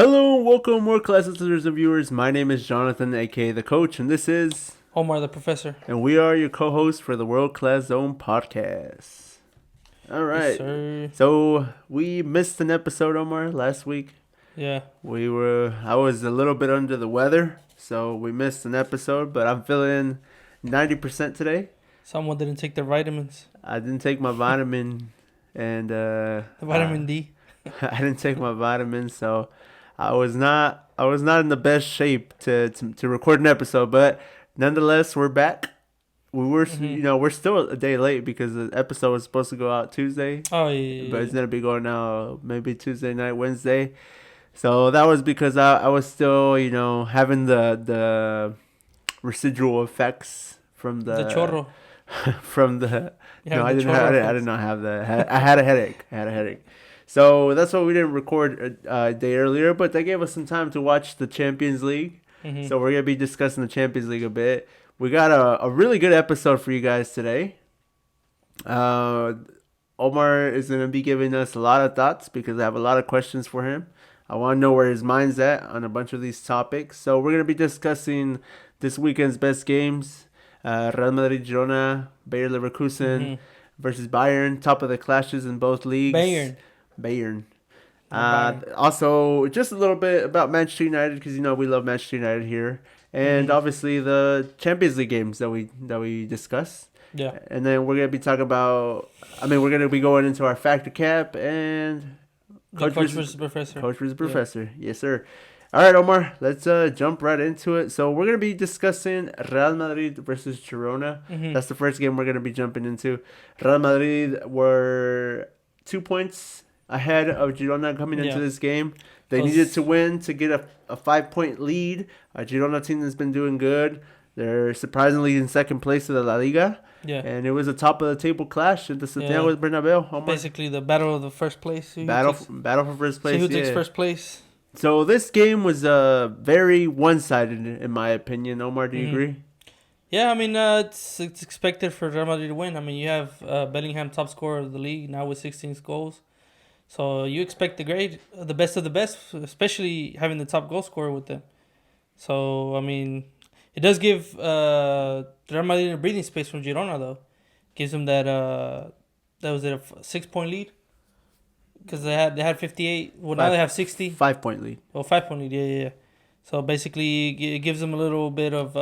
Hello and welcome, world class listeners and viewers. My name is Jonathan, aka the Coach, and this is Omar, the professor. and we are your co-hosts for the World Class Zone podcast. All Yes, right. sir. So we missed an episode, Omar, last week. Yeah. I was a little bit under the weather, so we missed an episode, but I'm feeling 90% today. Someone didn't take their vitamins. I didn't take my vitamin, and The vitamin D. I didn't take my vitamins, so I was not in the best shape to record an episode, but nonetheless, we're back. We're still a day late because the episode was supposed to go out Tuesday, Oh, yeah. but it's gonna be going out maybe Tuesday night, Wednesday. So that was because I was still, having the residual effects from The chorro. from the. You No, have the I did not have that. I had a headache. So that's why we didn't record a day earlier, but that gave us some time to watch the Champions League. Mm-hmm. So we're going to be discussing the Champions League a bit. We got a really good episode for you guys today. Omar is going to be giving us a lot of thoughts because I have a lot of questions for him. I want to know where his mind's at on a bunch of these topics. So we're going to be discussing this weekend's best games. Real Madrid, Girona, Bayer Leverkusen versus Bayern. Top of the clashes in both leagues. Bayern. Also, just a little bit about Manchester United because we love Manchester United here, and obviously the Champions League games that we discuss. Yeah. And then we're gonna be talking about. We're gonna be going into our factor cap and Coach versus professor. Coach versus professor. Yes, sir. All right, Omar. Let's jump right into it. So we're gonna be discussing Real Madrid versus Girona. Mm-hmm. That's the first game we're gonna be jumping into. Real Madrid were 2 points ahead of Girona coming into this game. They needed to win to get a 5-point lead. Girona team has been doing good. They're surprisingly in second place of the La Liga. Yeah. And it was a top of the table clash at the Santiago Bernabeu. Omar. Basically, the battle of the first place. Battle for first place. See who takes first place. So this game was very one-sided in my opinion. Omar, do you agree? Yeah, it's expected for Real Madrid to win. You have Bellingham, top scorer of the league, now with 16 goals. So you expect the best of the best, especially having the top goal scorer with them. So, it does give Real Madrid a breathing space from Girona, though. Gives them that was it, a 6-point lead? Because they had 58. Well, now they have 60. 5-point lead. Oh, 5-point lead, yeah. So basically, it gives them a little bit of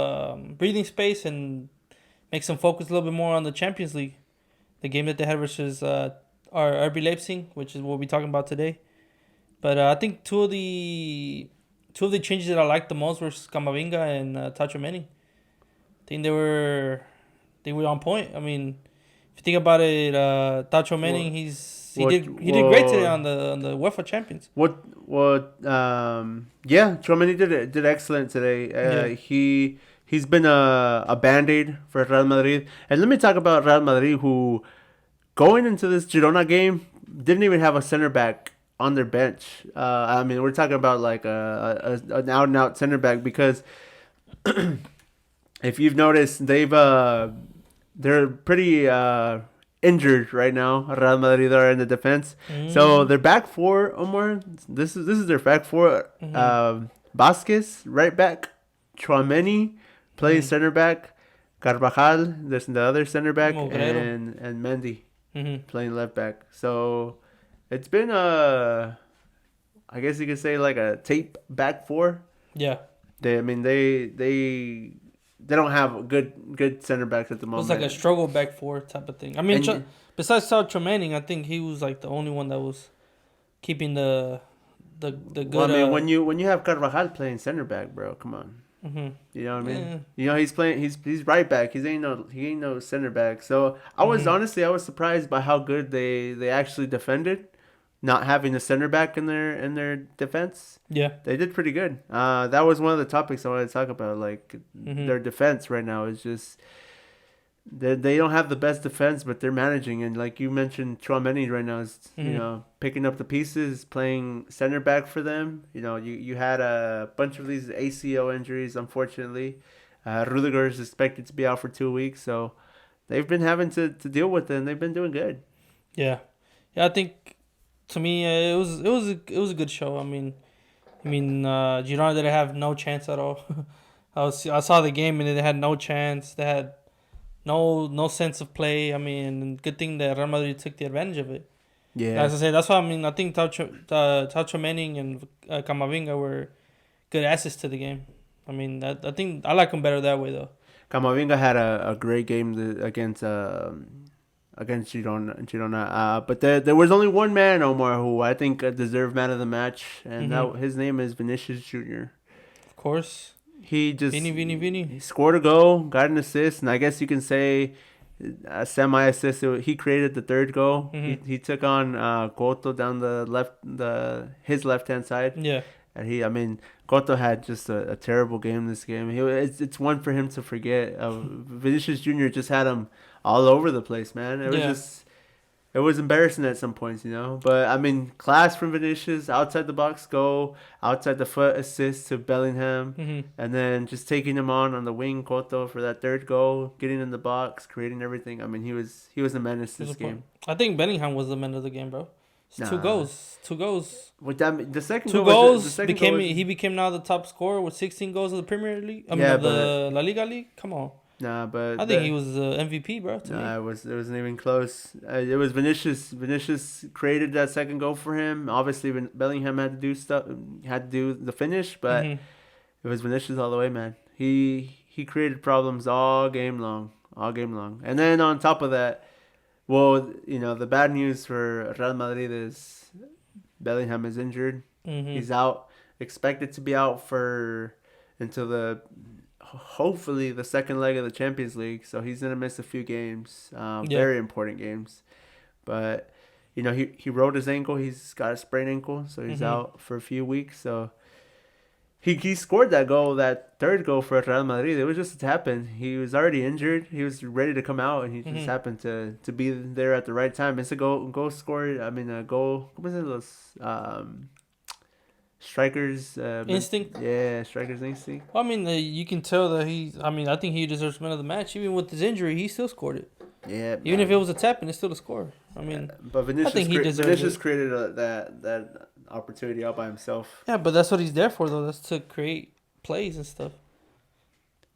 breathing space and makes them focus a little bit more on the Champions League. The game that they had versus our RB Leipzig, which is what we'll be talking about today. But I think two of the changes that I liked the most were Camavinga and Tacho Menning. I think they were on point. If you think about it, Tacho Menning, he did great today on the UEFA Champions. Chouameni did excellent today. He's been a band-aid for Real Madrid. And let me talk about Real Madrid, who going into this Girona game didn't even have a center back on their bench. We're talking about like an out-and-out center back because if you've noticed, they're pretty injured right now. Real Madrid are in the defense, so their back four, Omar. This is their back four. Vasquez right back, Chouameni playing center back, Carvajal, there's the other center back, and Mendy playing left back. So it's been I guess you could say like a tape back four. Yeah. They don't have good center backs at the moment. It's like a struggle back four type of thing. Besides Tacho Menning, I think he was like the only one that was keeping the good. Well, when you have Carvajal playing center back, bro, come on. You know what I mean? Yeah. He's playing. He's right back. He ain't no center back. So I was surprised by how good they actually defended, not having a center back in their defense. Yeah, they did pretty good. That was one of the topics I wanted to talk about. Like their defense right now is just they don't have the best defense, but they're managing. And like you mentioned, Chouameni right now is picking up the pieces, playing center back for them. You had a bunch of these ACL injuries, unfortunately. Rudiger is expected to be out for 2 weeks, so they've been having to deal with it, and they've been doing good. Yeah. I think to me it was a good show. I mean, Girona didn't have no chance at all. I saw the game and they had no chance. They had no sense of play. I mean, good thing that Real Madrid took the advantage of it. Yeah. As I say, that's why I mean I think Tacho Manning and Camavinga were good assets to the game. I mean, I think I like them better that way though. Camavinga had a great game against Girona. But there was only one man, Omar, who I think deserved man of the match, and his name is Vinicius Jr. Of course, He just Vini. he scored a goal, got an assist, and I guess you can say a semi-assist. He created the third goal. He took on Couto down his left-hand side. Yeah. And I mean, Couto had just a terrible game this game. It's one for him to forget. Vinicius Jr. just had him all over the place, man. It was embarrassing at some points, you know. But I mean, class from Vinicius, outside the box goal, outside the foot assist to Bellingham, and then just taking him on the wing, Couto for that third goal, getting in the box, creating everything. I mean, he was a menace this game. I think Bellingham was the man of the game, bro. Two goals. With that, the second two goal goals he became now the top scorer with 16 goals of the Premier League. The La Liga League. Come on. Nah, but I think he was MVP, bro. It wasn't even close. It was Vinicius. Vinicius created that second goal for him. Obviously, Bellingham had to do the finish, but it was Vinicius all the way, man. He created problems all game long. And then on top of that, well, you know, the bad news for Real Madrid is Bellingham is injured. He's out, expected to be out until hopefully the second leg of the Champions League. So he's gonna miss a few games, very important games. But you know, he rolled his ankle. He's got a sprained ankle, so he's out for a few weeks. So he scored that third goal for Real Madrid. It was just a tap-in. He was already injured. He was ready to come out, and he just happened to be there at the right time. It's a goal scored. I mean, a goal. What was it? Those strikers instinct. Yeah, strikers instinct. Well, I mean, you can tell that I think he deserves man of the match. Even with his injury, he still scored it. Yeah. Even if it was a tap-in, it's still a score. I mean, but Vinicius created that opportunity all by himself. Yeah, but that's what he's there for, though. That's to create plays and stuff.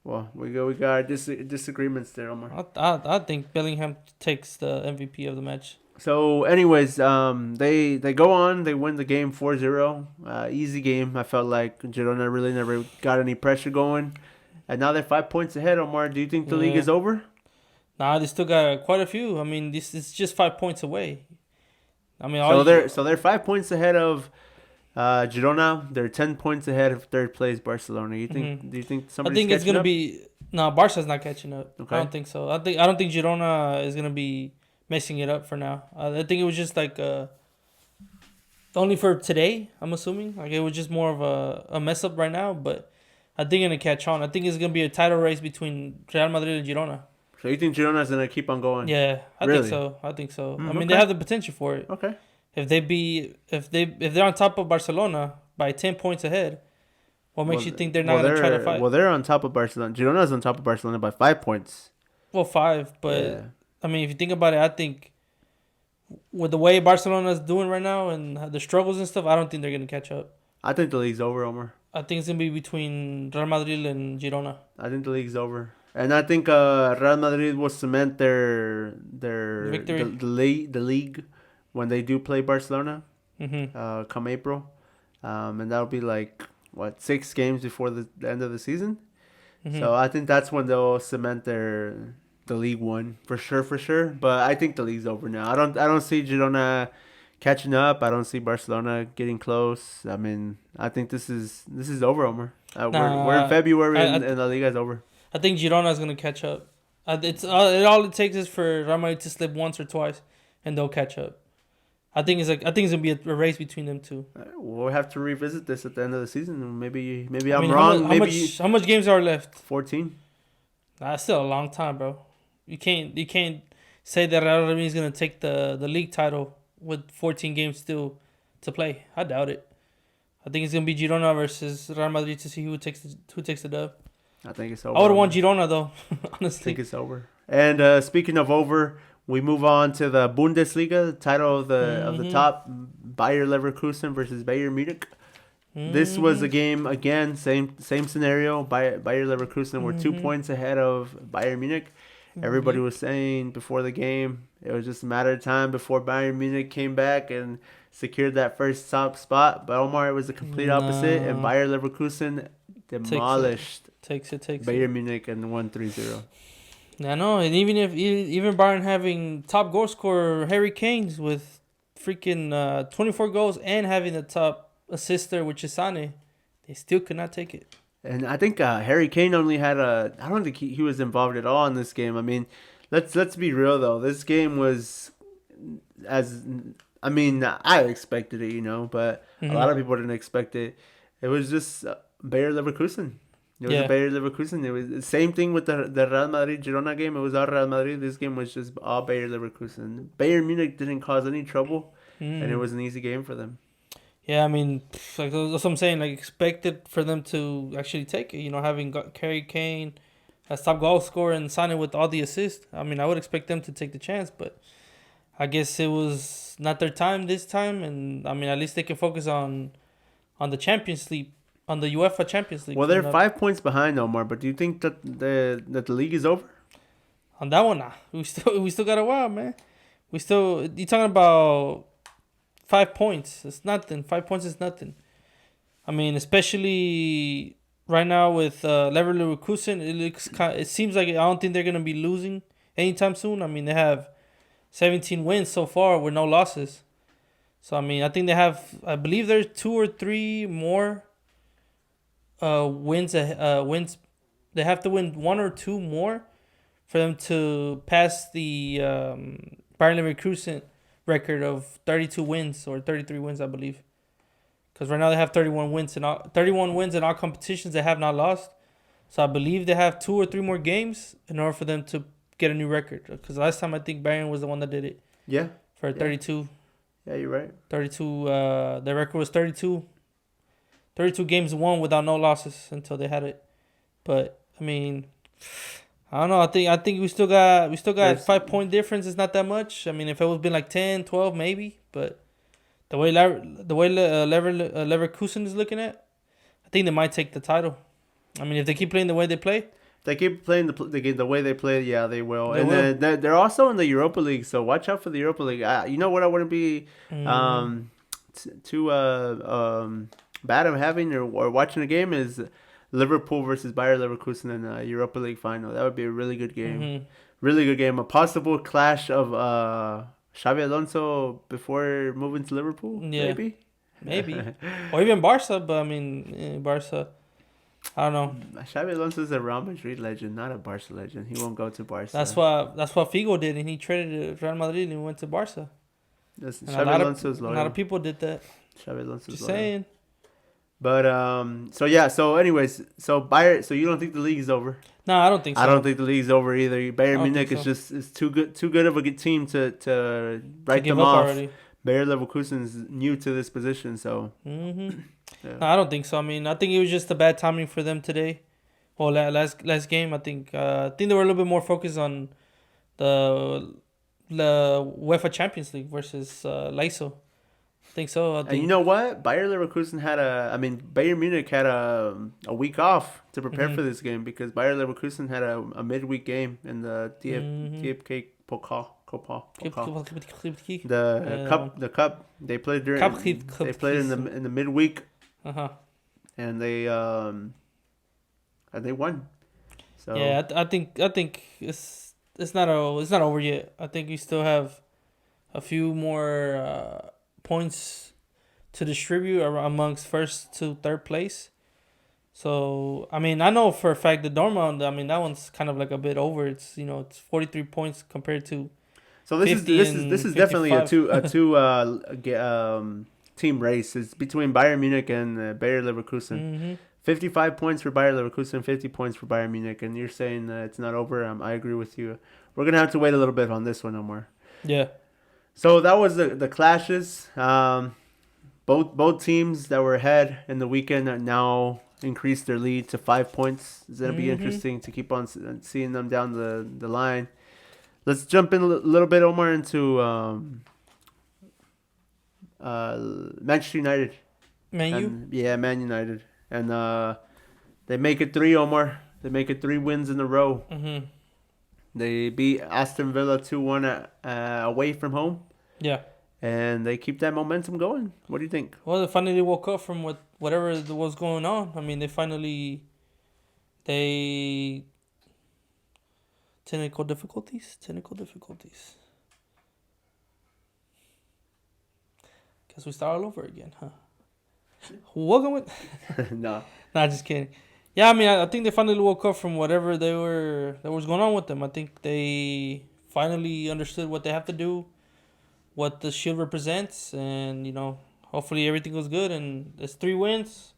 Well, we got disagreements there, Omar. I think Bellingham takes the MVP of the match. So, anyways, they go on. They win the game 4-0. Easy game. I felt like Girona really never got any pressure going. And now they're 5 points ahead, Omar. Do you think the league is over? Nah, they still got quite a few. I mean, this is just 5 points away. I mean, they're 5 points ahead of Girona. They're 10 points ahead of third place Barcelona. Do you think somebody's I think it's gonna up? be Barca's not catching up. Okay. I don't think so. I don't think Girona is gonna be messing it up for now. I think it was just like only for today. I'm assuming like it was just more of a mess up right now, but I think it's gonna catch on. I think it's gonna be a title race between Real Madrid and Girona. So you think Girona's gonna keep on going? Yeah, I think so. I mean, they have the potential for it. Okay. If they're on top of Barcelona by 10 points ahead, what makes you think they're not gonna try to fight? Well, they're on top of Barcelona. Girona's on top of Barcelona by 5 points. Well, 5, but I mean, if you think about it, I think with the way Barcelona's doing right now and the struggles and stuff, I don't think they're gonna catch up. I think the league's over, Omar. I think it's gonna be between Real Madrid and Girona. I think the league's over. And I think Real Madrid will cement their victory, the league when they do play Barcelona come April, and that'll be like 6 games before the end of the season. So I think that's when they'll cement the league one for sure. But I think the league's over now. I don't see Girona catching up. I don't see Barcelona getting close. I mean, I think this is over, Omar. We're in February and the Liga's over. I think Girona is gonna catch up. All it takes is for Real Madrid to slip once or twice, and they'll catch up. I think it's gonna be a race between them two. We'll have to revisit this at the end of the season. Maybe I'm wrong. How much games are left? 14. That's still a long time, bro. You can't say that Real Madrid is gonna take the league title with 14 games still to play. I doubt it. I think it's gonna be Girona versus Real Madrid to see who takes the dub. I think it's over. I would want Girona though, honestly. I think it's over. And speaking of over, we move on to the Bundesliga, the title of the top, Bayer Leverkusen versus Bayern Munich. This was Mm-hmm. a game again, same scenario. Bayer Leverkusen were 2 points ahead of Bayern Munich. Everybody Yep. was saying before the game it was just a matter of time before Bayern Munich came back and secured that first top spot. But Omar, it was the complete opposite, and Nah. Bayer Leverkusen Takes it. demolished Takes it. Bayern Munich and won 3-0. I know, and even Bayern having top goal scorer Harry Kane's with freaking 24 goals and having the top assister, which is Sane, they still could not take it. And I think Harry Kane only had a. I don't think he was involved at all in this game. I mean, let's be real though. This game was as I mean, I expected it, but a Hmm. lot of people didn't expect it. It was just Bayer Leverkusen. It was a Yeah, Bayer Leverkusen. It was the same thing with the Real Madrid Girona game. It was all Real Madrid. This game was just all Bayer Leverkusen. Bayern Munich didn't cause any trouble, and it mm. was an easy game for them. Yeah. I mean, like that's what I'm saying. Like expected for them to actually take it. Having got Harry Kane as top goal scorer and Sane with all the assists. I mean, I would expect them to take the chance, but I guess it was not their time this time, and I mean, at least they can focus on the Champions League, on the UEFA Champions League Well, they're coming up. 5 points behind Omar, but do you think that the league is over? On that one, nah, we still got a while, man. We still you talking about 5 points? It's nothing. 5 points is nothing. I mean, especially right now with Leverkusen, it seems like I don't think they're gonna be losing anytime soon. I mean, they have 17 wins so far with no losses. So I mean, I think they have. I believe there's 2 or 3 more wins. Wins. They have to win 1 or 2 more for them to pass the Bayern Leverkusen record of 32 wins or 33 wins, I believe. Because right now they have 31 wins in all competitions. They have not lost. So I believe they have 2 or 3 more games in order for them to get a new record. Because last time I think Bayern was the one that did it Yeah, for yeah, 32. yeah. You're right. 32. Their record was 32. 32 games won without no losses until they had it. But I mean, I don't know. I think we still got There's 5 point difference. It's not that much. I mean, if it was been like 10, 12 maybe. But the way Leverkusen is looking at, I think they might take the title. I mean, if they keep playing the way they play, they keep playing the game the way they play. Yeah, they will. they And will. then they're also in the Europa League, so watch out for the Europa League. You know what? I wouldn't be Mm, um too bad of having or watching a game is Liverpool versus Bayer Leverkusen in the Europa League final. That would be a really good game. mm-hmm. Really good game. A possible clash of Xabi Alonso before moving to Liverpool, Yeah, maybe. maybe, or even Barca. But I mean, Barca. I don't know. Xabi Alonso is a Real Madrid legend, not a Barca legend. He won't go to That's Barca. what that's what Figo did, and he traded to Real Madrid and went to Barca. And Xabi Alonso is a lot of loyal. people did that. Xabi Alonso is Just loyal. saying. But so yeah, so anyways, so Bayern, so you don't think the league is over? No, I don't think I don't so. think the league's over either. I Bayern don't think Munich is so. just is too good of a good team to To write give them up off. already. Bayer Leverkusen's new to this position, so Mm-hmm. yeah. No, I don't think so. I mean, I think it was just a bad timing for them today. Well, last game, I think they were a little bit more focused on the UEFA Champions League versus Laiso. I think so. I And you think. know what? Bayer Leverkusen Bayern Munich had a week off to prepare Mm-hmm. for this game because Bayer Leverkusen had a midweek game in the Mm-hmm. DFK Pokal. Yeah, that one. The cup they played they played in the midweek Uh huh. and they won. So Yeah, I think it's not over yet. I think we still have a few more points to distribute amongst first to third place. So I mean, I know for a fact the Dortmund. I mean, that one's kind of like a bit over. It's 43 points compared to so this is 50 this is this and is definitely a 55. two team race. It's between Bayern Munich and Bayer Leverkusen. Mm-hmm. 55 points for Bayer Leverkusen, 50 points for Bayern Munich, and you're saying it's not over. I agree with you. We're gonna have to wait a little bit on this one, Omar. Yeah. So that was the clashes. Both teams that were ahead in the weekend are now increased their lead to 5 points. It's gonna be Mm-hmm. interesting to keep on seeing them down the line. Let's jump in a little bit, Omar, into Manchester United. Man, you. And yeah, Man United. And they make it 3, Omar. They make it 3 wins in a row. Mm-hmm. They beat Aston Villa 2-1 away from home. Yeah. And they keep that momentum going. What do you think? Well, they finally woke up from whatever was going on. I mean, they technical difficulties. Guess we start all over again, huh? Welcome with. No. Nah, just kidding. Yeah, I mean, I think they finally woke up from whatever that was going on with them. I think they finally understood what they have to do, what the shield represents, and hopefully everything goes good. And it's 3 wins.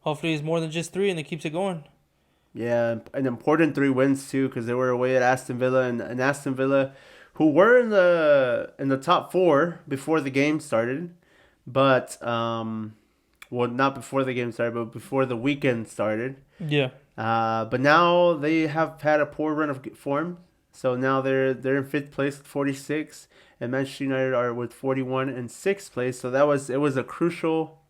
Hopefully it's more than just 3, and it keeps it going. Yeah, an important 3 wins too, because they were away at Aston Villa, and Aston Villa, who were in the top 4 before the game started, but well, not before the game started, but before the weekend started. Yeah. But now they have had a poor run of form, so now they're in 5th place with 46, and Manchester United are with 41 in 6th place. So it was a crucial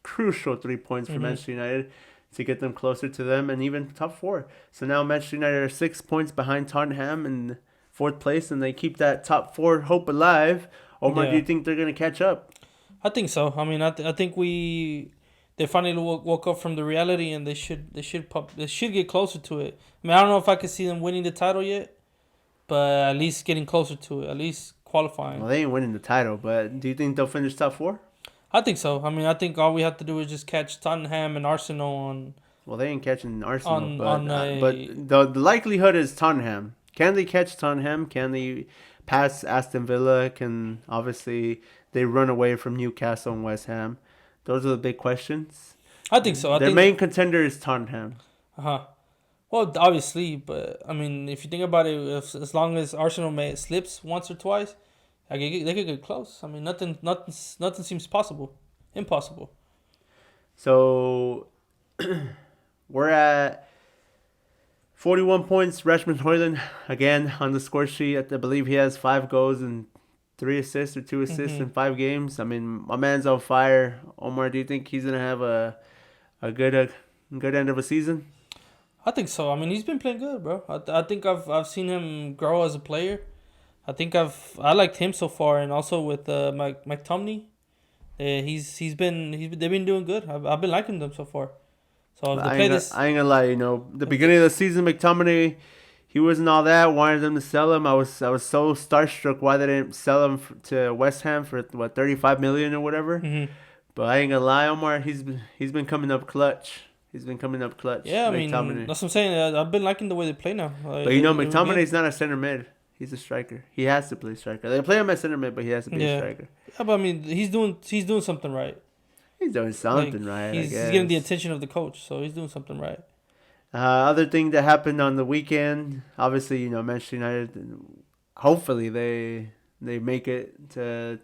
3 points for Manchester United to get them closer to them and even top 4. So now Manchester United are 6 points behind Tottenham in 4th place, and they keep that top 4 hope alive. Omar, do you think they're gonna catch up? I think so. I mean, I think they finally woke up from the reality, and they should get closer to it. I mean, I don't know if I could see them winning the title yet, but at least getting closer to it, at least qualifying. Well, they ain't winning the title, but do you think they'll finish top 4? I think so. I mean, I think all we have to do is just catch Tottenham and Arsenal on. Well, they ain't catching Arsenal, but but the likelihood is Tottenham. Can they catch Tottenham? Can they pass Aston Villa? Can obviously they run away from Newcastle and West Ham? Those are the big questions. I think so. Their main contender is Tottenham. Well, obviously, but I mean, if you think about it, as long as Arsenal slips once or twice, they could get close. I mean, nothing seems impossible. So we're at 41 points. Rashmon Højlund again on the score sheet. I believe he has 5 goals and 3 assists or 2 assists in 5 games. I mean, my man's on fire. Omar, do you think he's gonna have a good end of a season? I think so. I mean, he's been playing good, bro. I think I've seen him grow as a player. I think I liked him so far, and also with McTominay, they've been doing good. I've been liking them so far. So I ain't gonna lie, the beginning of the season, McTominay, he wasn't all that. Wanted them to sell him. I was so starstruck why they didn't sell him to West Ham for what, 35 million or whatever. Mm-hmm. But I ain't gonna lie, Omar, he's been coming up clutch. Yeah, I mean, that's what I'm saying. I've been liking the way they play now. But McTominay's not a center mid. He's a striker. He has to play striker. They play him at center mid, but he has to be a striker. Yeah, but I mean, he's doing something right. He's doing something right. He's getting the attention of the coach, so he's doing something right. Other thing that happened on the weekend, obviously, Manchester United. Hopefully, they make it to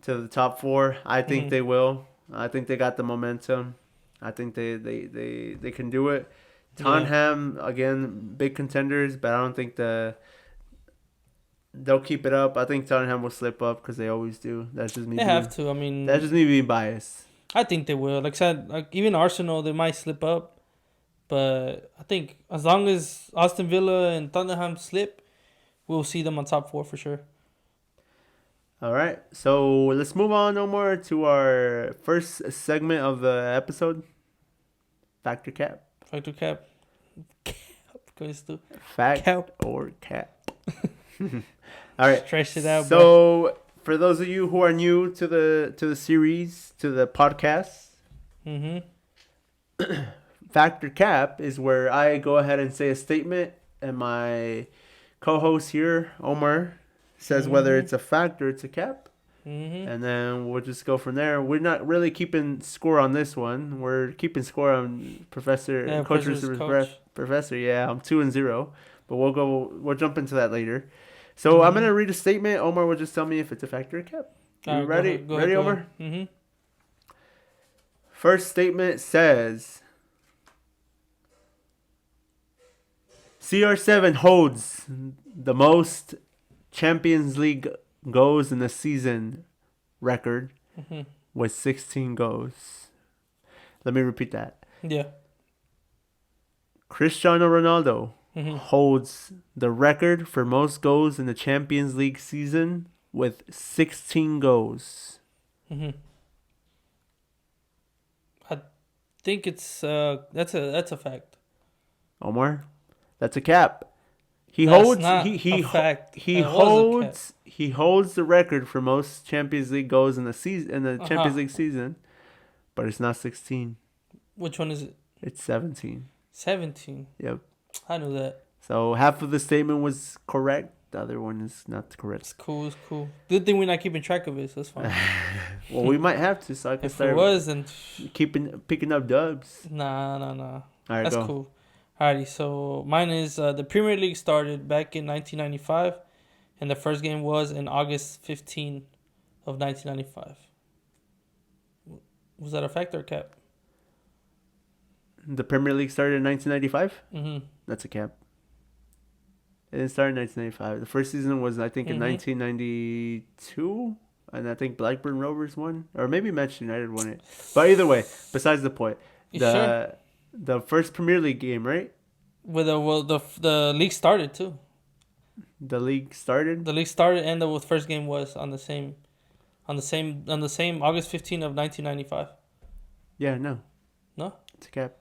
the top 4. I think they will. I think they got the momentum. I think they can do it. Tottenham, again, big contenders, but I don't think they'll keep it up. I think Tottenham will slip up because they always do. That's just me. They have to. I mean, that's just me being biased. I think they will. Like I said, even Arsenal, they might slip up, but I think as long as Aston Villa and Tottenham slip, we'll see them on top 4 for sure. All right, so let's move on, Omar, to our first segment of the episode. Factor cap. Goes to fact cap. or cap. All right. Stretch it out. So, for those of you who are new to the series, to the podcast, Factor cap is where I go ahead and say a statement, and my co-host here, Omar, says whether it's a fact or it's a cap. And then we'll just go from there. We're not really keeping score on this one. We're keeping score on Professor. Yeah, I'm 2-0, but we'll jump into that later. So I'm gonna read a statement. Omar will just tell me if it's a fact or a cap. You ready? Go ready, ahead, Omar? First statement says CR7 holds the most Champions League goals in the season record with 16 goals. Let me repeat that. Yeah. Cristiano Ronaldo Mm-hmm. holds the record for most goals in the Champions League season with 16 goals. Mm-hmm. I think it's that's a fact. Omar, that's a cap. He That's holds not a fact. he It was a cap. holds the record for most Champions League goals in the Uh Champions huh. League season, but it's not 16. Which one is it? It's 17. 17. Yep. I knew that. So half of the statement was correct. The other one is not correct. It's cool. It's cool. Good thing we're not keeping track of it. So that's fine. Well, we might have to, so I can If it start was, then picking up dubs. nah. All right, That's go. cool. Alrighty, so mine is the Premier League started back in 1995, and the first game was in August 15 of 1995. Was that a fact or a cap? The Premier League started in 1995. Mm-hmm. That's a cap. It didn't start in 1995. The first season was, I think, in Mhm. 1992, and I think Blackburn Rovers won, or maybe Manchester United won it. But either way, besides the point, You sure? the first Premier League game, right? The league started too. The league started. The league started, and the first game was on the same August 15 of 1995. Yeah, no, No, it's a cap.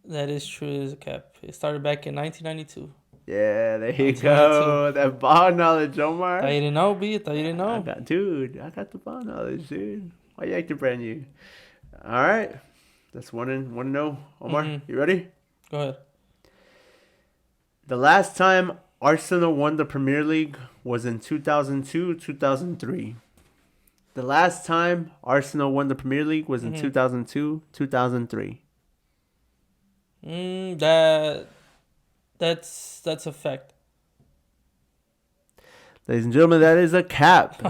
that is true. It is a cap. It started back in 1992. Yeah, there you 1992. go. That ball knowledge, Omar. Thought you didn't know, B. Thought you didn't know. I got the ball knowledge, dude. Why you acting brand new? All right, that's 1-0. Omar, Mhm. you ready? Go ahead. The last time Arsenal won the Premier League was in 2002-2003. The last time Arsenal won the Premier League was in Mhm. 2002-2003. That's a fact. Ladies and gentlemen, that is a cap.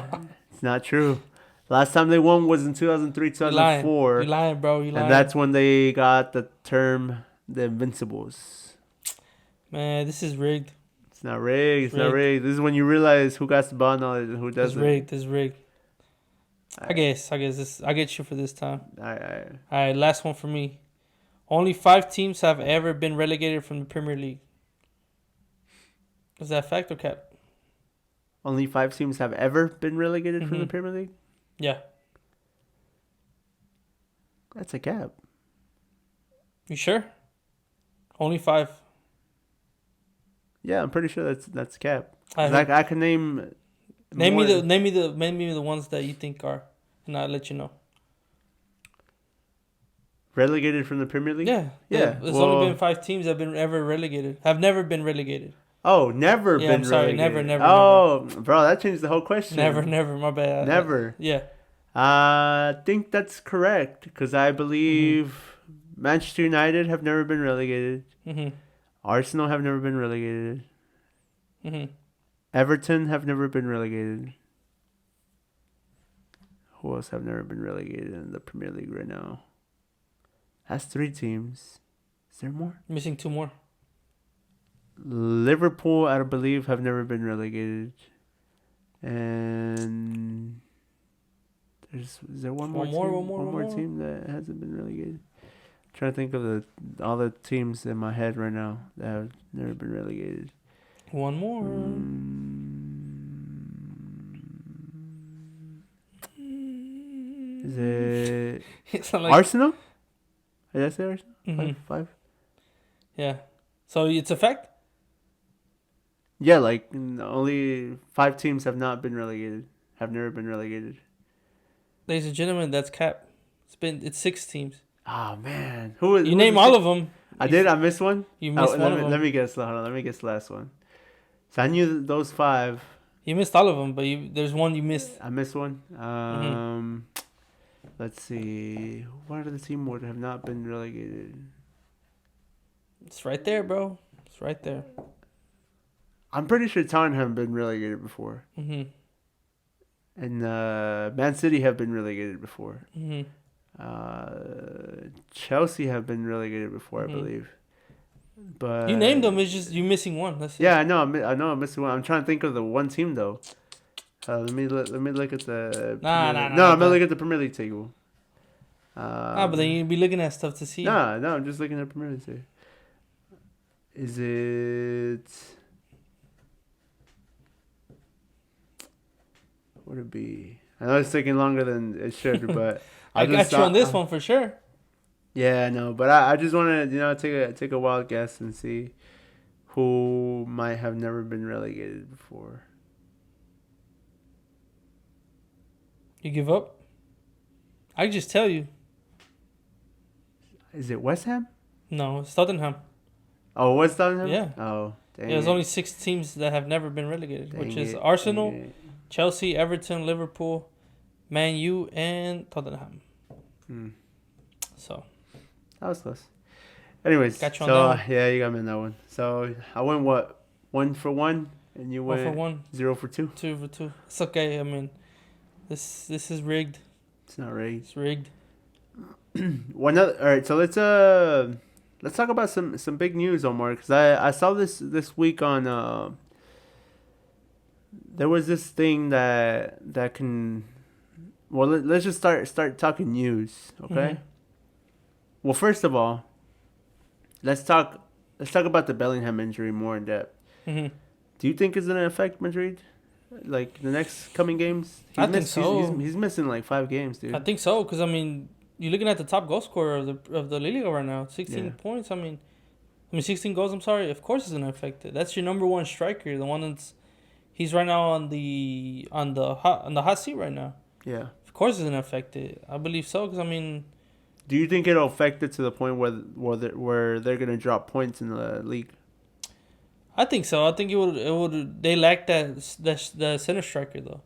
It's not true. Last time they won was in 2003, You lying. 2004. You lying, bro. You lying. And that's when they got the term the Invincibles. Man, this is rigged. It's not rigged. It's not Rigged. rigged. This is when you realize who got the ball knowledge and who It's doesn't. rigged. It's rigged. I Alright. guess this. I get you for this time. All right. All right, last one for me. Only 5 teams have ever been relegated from the Premier League. Is that fact or cap? Only 5 teams have ever been relegated from the Mhm. Premier League? Yeah. That's a cap. You sure? Only 5. Yeah, I'm pretty sure that's a cap. I Like I can name. name more- me the ones that you think are, and I'll let you know. Relegated from the Premier League? Yeah. Yeah, There's well- only been 5 teams that have been ever relegated. Have never been relegated. Oh, never Yeah, been I'm sorry, relegated. never. Oh, bro, that changed the whole question. Never. My bad. Never. Yeah. I think that's correct because I believe Manchester United have never been relegated. Mhm. Arsenal have never been relegated. Mhm. Everton have never been relegated. Who else have never been relegated in the Premier League right now? That's 3 teams. Is there more? Missing 2 more. Liverpool, I believe, have never been relegated. And is there one more team that hasn't been relegated? I'm trying to think of all the teams in my head right now that have never been relegated. One more. Is it It's not like Arsenal? Did I say Arsenal? Mhm. Five? Yeah. So it's a fact? Yeah, like only 5 teams have not been relegated. Have never been relegated. Ladies and gentlemen, that's cap. It's 6 teams. Oh man, who is? You name all of them. I did. I missed one. You missed one of them. Let me guess. Hold on. Let me guess the last one. So I knew those 5. You missed all of them, but there's one you missed. I missed one. Let's see. What other team would have not been relegated? It's right there, bro. It's right there. I'm pretty sure Tottenham have been relegated before, Mhm. and Man City have been relegated before. Mhm. Chelsea have been relegated before, I Mhm. believe. But You named them. It's just you missing one. That's it. Yeah, I know. I'm missing one. I'm trying to think of the one team though. Let me look at the. Nah, Premier nah, League. nah, No, nah, I'm gonna nah. look at the Premier League table. But then you'd be looking at stuff to see. No, I'm just looking at Premier League here. Is it? Would it be? I know it's taking longer than it should, but I got you on this one for sure. Yeah, no, but I just want to take a wild guess and see who might have never been relegated before. You give up? I can just tell you. Is it West Ham? No, it's Tottenham. Oh, West Ham? Yeah. Oh, dang. There's only 6 teams that have never been relegated, which is Dang Arsenal, it. Chelsea, Everton, Liverpool, Man U, and Tottenham. So. That was close. Anyways, Got you on that one. Yeah, you got me on that one. So I went what? 1 for 1, and you went 1 for 1, 0 for 2. 2 for 2. It's okay. I mean, this is rigged. It's not rigged. It's rigged. All right, so let's talk about some big news, Omar, because I saw this week on there was this thing that can, well, let's just start talking news, okay? Mm-hmm. Well, first of all, let's talk about the Bellingham injury more in depth. Mm-hmm. Do you think it's gonna affect Madrid, like the next coming games? I think so. He's missing like 5 games, dude. I think so, because I mean, you're looking at the top goal scorer of the Liga right now, 16 points. I mean, 16 goals. I'm sorry. Of course, it's gonna affect it. That's your number one striker, the one he's right now on the hot seat right now. Yeah. Of course, it's gonna affect it. I believe so, because I mean. Do you think it'll affect it to the point where they're gonna drop points in the league? I think so. I think it would. They lack the center striker though,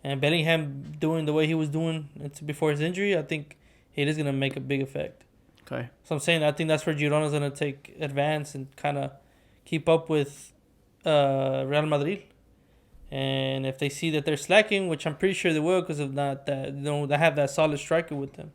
and Bellingham doing the way he was doing before his injury, I think it is gonna make a big effect. Okay. So I'm saying I think that's where Girona's gonna take advance and kind of keep up with Real Madrid, and if they see that they're slacking, which I'm pretty sure they will, because of not that they have that solid striker with them.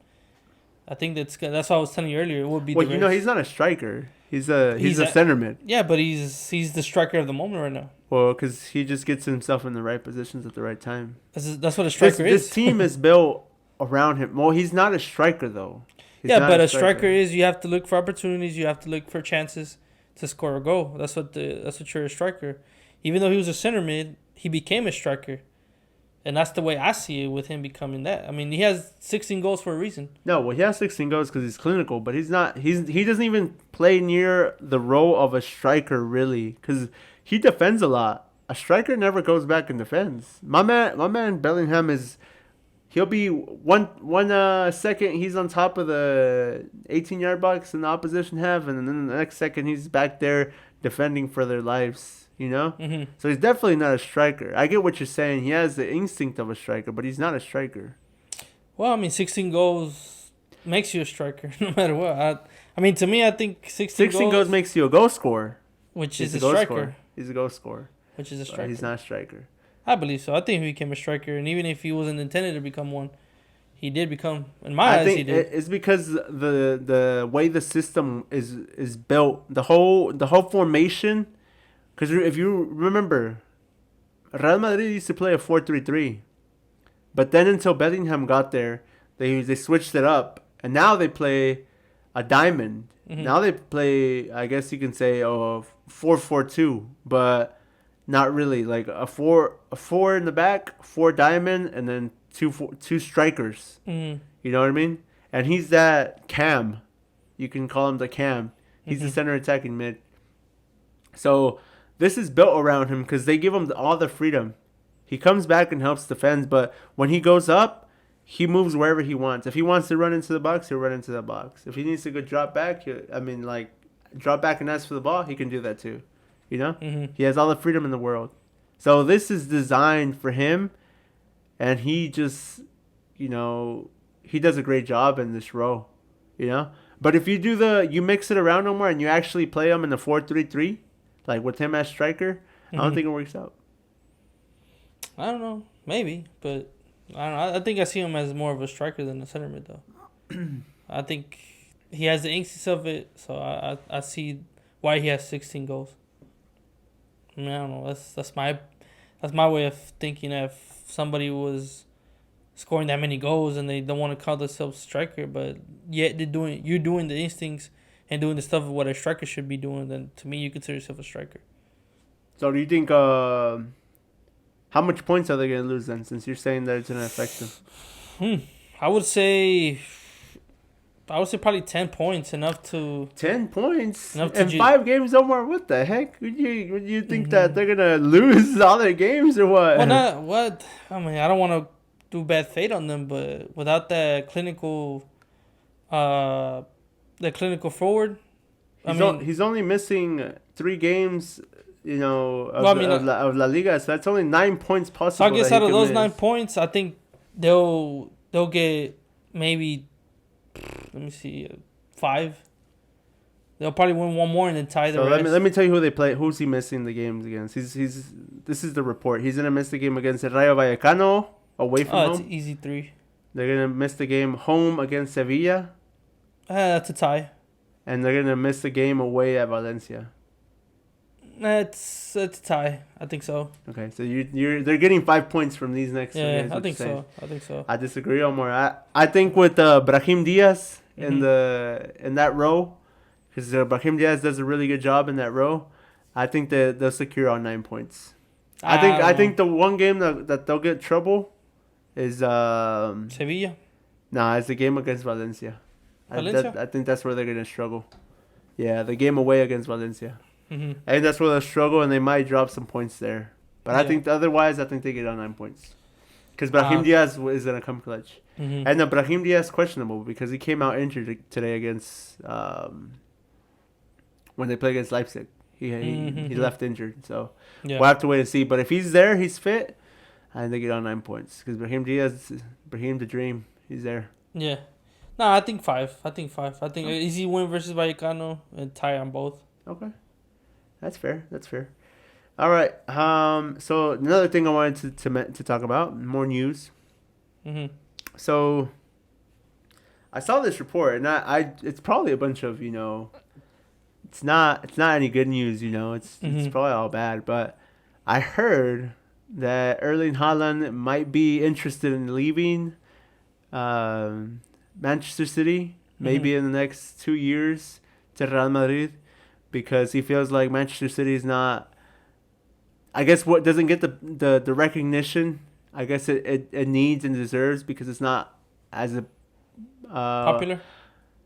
I think that's what I was telling you earlier. It would be. Well, he's not a striker. He's a center mid. Yeah, but he's the striker of the moment right now. Well, because he just gets himself in the right positions at the right time. That's what a striker is. This team is built around him. Well, he's not a striker though. But a striker is, you have to look for opportunities. You have to look for chances to score a goal. That's what you're a striker. Even though he was a center mid, he became a striker. And that's the way I see it with him becoming that. I mean, he has 16 goals for a reason. No, well, he has 16 goals because he's clinical, but he's not. He doesn't even play near the role of a striker really, because he defends a lot. A striker never goes back and defends. My man Bellingham is. He'll be one second he's on top of the 18-yard box in the opposition half, and then the next second he's back there defending for their lives. You know? Mm-hmm. So he's definitely not a striker. I get what you're saying. He has the instinct of a striker, but he's not a striker. Well, I mean, 16 goals makes you a striker no matter what. I mean, to me, I think 16 goals makes you a goal scorer. Which is a striker. He's a goal scorer. Which is a striker. He's not a striker. I believe so. I think he became a striker, and even if he wasn't intended to become one, he did become. In my eyes, he did. It's because the way the system is built, the whole formation. Because if you remember, Real Madrid used to play a 4-3-3, but then until Bellingham got there, they switched it up, and now they play a diamond. Mm-hmm. Now they play, I guess you can say, a 4-4-2, but not really. Like a four in the back, 4 diamond, and then two strikers. Mm-hmm. You know what I mean? And he's that cam. You can call him the cam. He's the center attacking mid. So this is built around him because they give him all the freedom. He comes back and helps defend, but when he goes up, he moves wherever he wants. If he wants to run into the box, he'll run into the box. If he needs to go drop back, drop back and ask for the ball, he can do that too. You know? Mm-hmm. He has all the freedom in the world. So this is designed for him, and he just, he does a great job in this role, you know? But if you mix it around no more and you actually play him in the 4-3-3, like with him as striker, I don't think it works out. I don't know. Maybe. But I don't know. I think I see him as more of a striker than a center mid, though. I think he has the instincts of it, so I see why he has 16 goals. I mean, I don't know. That's my way of thinking. If somebody was scoring that many goals, and they don't want to call themselves striker, but yet you're doing the instincts and doing the stuff of what a striker should be doing. Then to me, you consider yourself a striker. So do you think how much points are they going to lose then? Since you're saying that it's going to affect them. I would say probably 10 points, enough to 10 points enough to in 5 games, Omar. What the heck? Would you think that they're gonna lose all their games or what? Well, not what I mean. I don't want to do bad fate on them, but without that clinical forward, He's only missing 3 games, of, well, I mean, of La Liga. So that's only 9 points so possible. I guess that out he of could those miss. 9 points, I think they'll get maybe, let me see, 5. They'll probably win one more and then tie the So rest. let me tell you who they play. Who's he missing the games against? This is the report. He's gonna miss the game against Rayo Vallecano away from It's home. easy 3. They're gonna miss the game home against Sevilla, That's a tie. and they're gonna miss the game away at Valencia. It's a tie. I think so. Okay, so they're getting 5 points from these next 3 Yeah, games. I what think you're saying. so. I think so. I disagree, Omar. I think with Brahim Diaz in that row, because Brahim Diaz does a really good job in that row. I think that they'll secure on 9 points. I think the one game that they'll get trouble is Sevilla. nah, it's the game against Valencia. Valencia? I think that's where they're gonna struggle. Yeah, the game away against Valencia. Mm-hmm. I think that's where they'll struggle, and they might drop some points there. But I Yeah. think otherwise, I think they get on 9 points. Because Brahim Diaz is gonna come clutch. Mm-hmm. And Brahim Diaz questionable because he came out injured today against when they play against Leipzig. He left injured, so Yeah. we'll have to wait and see. But if he's there, he's fit, and they get on 9 points because Brahim Diaz, Brahim the Dream, he's there. Yeah. No, I think 5. I think easy win versus Vallecano and tie on both. Okay, that's fair. That's fair. All right. So another thing I wanted to talk about, more news. Mm-hmm. So I saw this report, and it's probably a bunch of it's not any good news. It's probably all bad. But I heard that Erling Haaland might be interested in leaving Manchester City, maybe in the next 2 years to Real Madrid, because he feels like Manchester City is not. I guess what doesn't get the recognition. I guess it needs and deserves because it's not as a Popular?